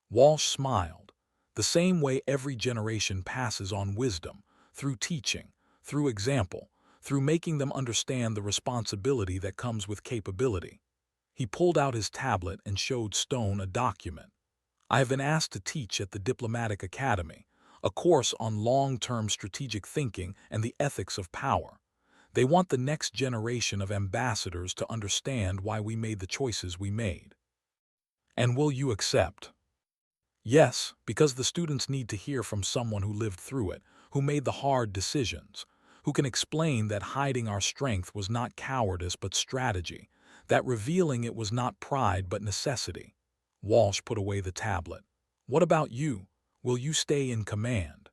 Walsh smiled. "The same way every generation passes on wisdom, through teaching, through example, through making them understand the responsibility that comes with capability." He pulled out his tablet and showed Stone a document. "I have been asked to teach at the Diplomatic Academy, a course on long-term strategic thinking and the ethics of power. They want the next generation of ambassadors to understand why we made the choices we made." "And will you accept?" "Yes, because the students need to hear from someone who lived through it, who made the hard decisions, who can explain that hiding our strength was not cowardice but strategy, that revealing it was not pride but necessity. Walsh put away the tablet. What about you? Will you stay in command?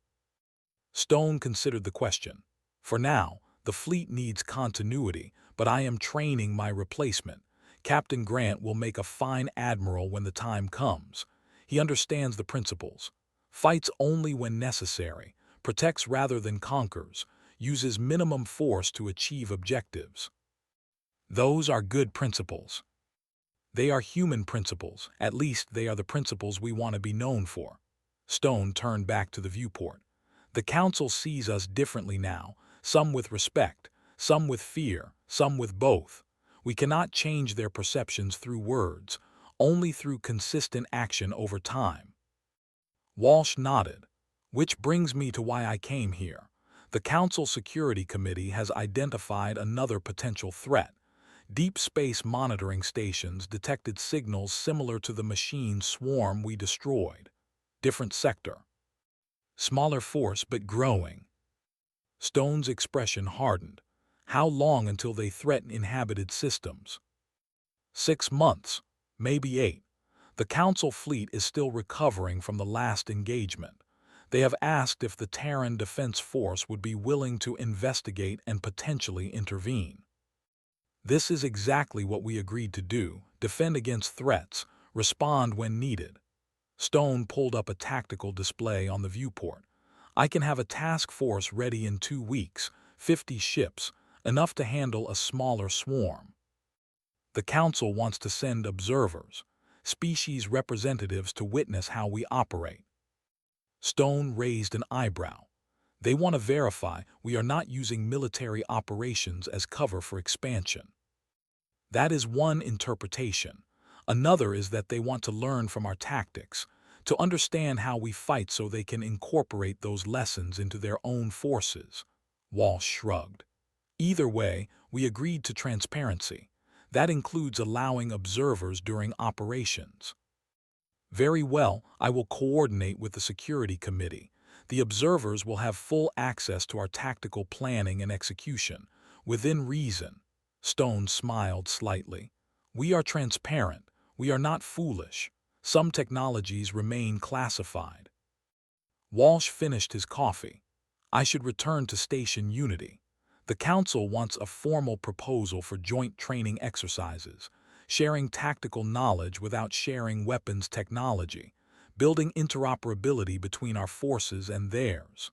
Stone considered the question. For now, the fleet needs continuity, but I am training my replacement. Captain Grant will make a fine admiral when the time comes. He understands the principles. Fights only when necessary, protects rather than conquers, uses minimum force to achieve objectives. Those are good principles. They are human principles, at least they are the principles we want to be known for. Stone turned back to the viewport. The Council sees us differently now, some with respect, some with fear, some with both. We cannot change their perceptions through words, only through consistent action over time. Walsh nodded. Which brings me to why I came here. The Council Security Committee has identified another potential threat. Deep space monitoring stations detected signals similar to the machine swarm we destroyed. Different sector. Smaller force but growing. Stone's expression hardened. How long until they threaten inhabited systems? 6 months, maybe 8. The Council fleet is still recovering from the last engagement. They have asked if the Terran Defense Force would be willing to investigate and potentially intervene. This is exactly what we agreed to do, defend against threats, respond when needed. Stone pulled up a tactical display on the viewport. I can have a task force ready in 2 weeks, 50 ships, enough to handle a smaller swarm. The Council wants to send observers, species representatives to witness how we operate. Stone raised an eyebrow. They want to verify we are not using military operations as cover for expansion. That is one interpretation. Another is that they want to learn from our tactics, to understand how we fight so they can incorporate those lessons into their own forces. Walsh shrugged. Either way, we agreed to transparency. That includes allowing observers during operations. Very well, I will coordinate with the Security Committee. The observers will have full access to our tactical planning and execution, within reason. Stone smiled slightly. We are transparent. We are not foolish. Some technologies remain classified. Walsh finished his coffee. I should return to Station Unity. The Council wants a formal proposal for joint training exercises, sharing tactical knowledge without sharing weapons technology, building interoperability between our forces and theirs.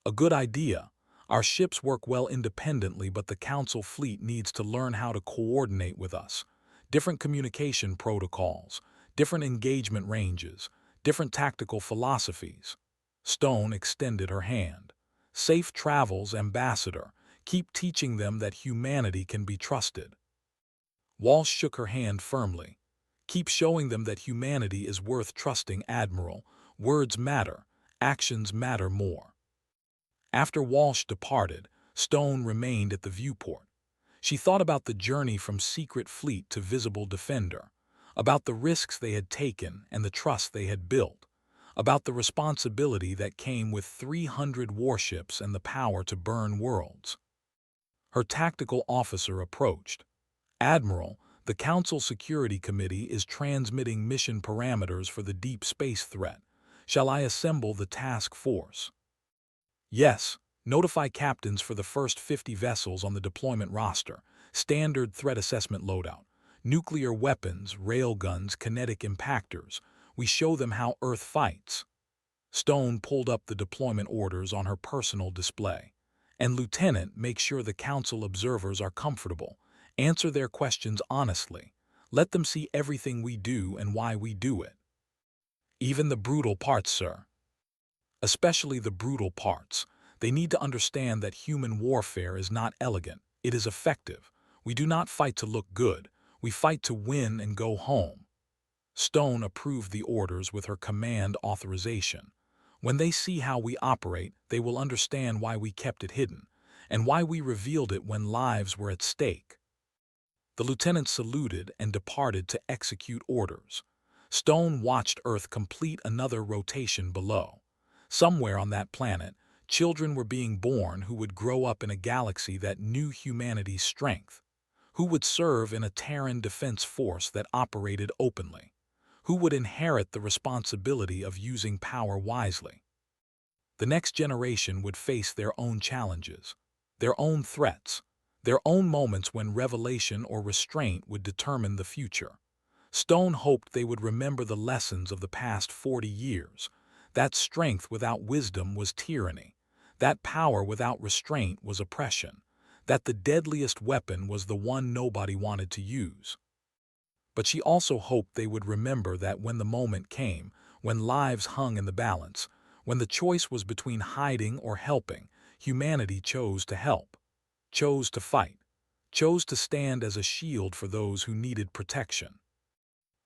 A good idea. Our ships work well independently, but the Council fleet needs to learn how to coordinate with us. Different communication protocols, different engagement ranges, different tactical philosophies. Stone extended her hand. Safe travels, Ambassador. Keep teaching them that humanity can be trusted. Walsh shook her hand firmly. Keep showing them that humanity is worth trusting, Admiral. Words matter, actions matter more. After Walsh departed, Stone remained at the viewport. She thought about the journey from secret fleet to visible defender, about the risks they had taken and the trust they had built, about the responsibility that came with 300 warships and the power to burn worlds. Her tactical officer approached. Admiral, the Council Security Committee is transmitting mission parameters for the deep space threat. Shall I assemble the task force? Yes. Notify captains for the first 50 vessels on the deployment roster. Standard threat assessment loadout. Nuclear weapons, railguns, kinetic impactors. We show them how Earth fights. Stone pulled up the deployment orders on her personal display. And Lieutenant, make sure the Council observers are comfortable. Answer their questions honestly. Let them see everything we do and why we do it. Even the brutal parts, sir. Especially the brutal parts. They need to understand that human warfare is not elegant, it is effective. We do not fight to look good, we fight to win and go home. Stone approved the orders with her command authorization. When they see how we operate, they will understand why we kept it hidden, and why we revealed it when lives were at stake. The lieutenant saluted and departed to execute orders. Stone watched Earth complete another rotation below. Somewhere on that planet, Children were being born who would grow up in a galaxy that knew humanity's strength, who would serve in a Terran defense force that operated openly, who would inherit the responsibility of using power wisely. The next generation would face their own challenges, their own threats, their own moments when revelation or restraint would determine the future. Stone hoped they would remember the lessons of the past 40 years, that strength without wisdom was tyranny, that power without restraint was oppression, that the deadliest weapon was the one nobody wanted to use. But she also hoped they would remember that when the moment came, when lives hung in the balance, when the choice was between hiding or helping, humanity chose to help, chose to fight, chose to stand as a shield for those who needed protection.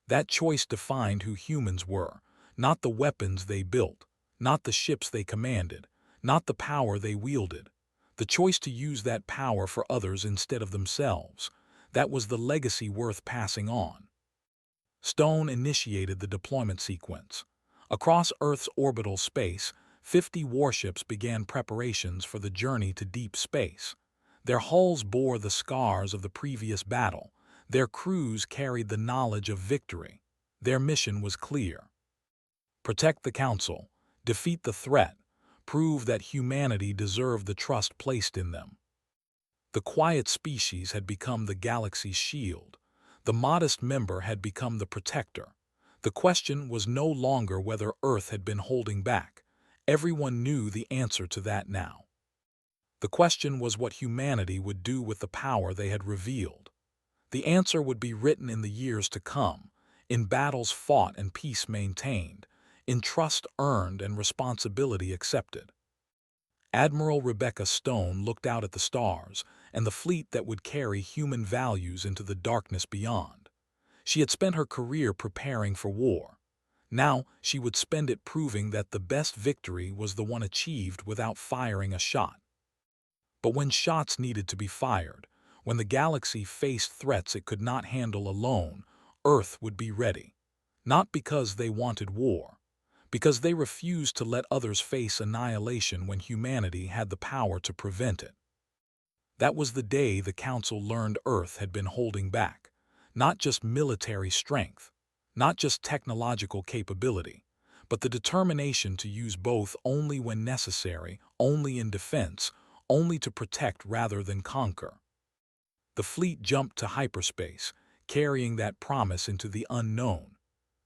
That choice defined who humans were, not the weapons they built, not the ships they commanded, not the power they wielded. The choice to use that power for others instead of themselves. That was the legacy worth passing on. Stone initiated the deployment sequence. Across Earth's orbital space, 50 warships began preparations for the journey to deep space. Their hulls bore the scars of the previous battle. Their crews carried the knowledge of victory. Their mission was clear: protect the Council, defeat the threat, prove that humanity deserved the trust placed in them. The quiet species had become the galaxy's shield. The modest member had become the protector. The question was no longer whether Earth had been holding back. Everyone knew the answer to that now. The question was what humanity would do with the power they had revealed. The answer would be written in the years to come, in battles fought and peace maintained, in trust earned and responsibility accepted. Admiral Rebecca Stone looked out at the stars and the fleet that would carry human values into the darkness beyond. She had spent her career preparing for war. Now she would spend it proving that the best victory was the one achieved without firing a shot. But when shots needed to be fired, when the galaxy faced threats it could not handle alone, Earth would be ready. Not because they wanted war, because they refused to let others face annihilation when humanity had the power to prevent it. That was the day the Council learned Earth had been holding back. Not just military strength, not just technological capability, but the determination to use both only when necessary, only in defense, only to protect rather than conquer. The fleet jumped to hyperspace, carrying that promise into the unknown.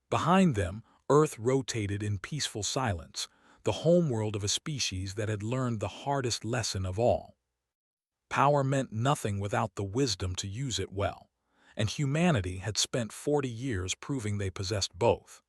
Behind them, Earth rotated in peaceful silence, the homeworld of a species that had learned the hardest lesson of all. Power meant nothing without the wisdom to use it well, and humanity had spent 40 years proving they possessed both.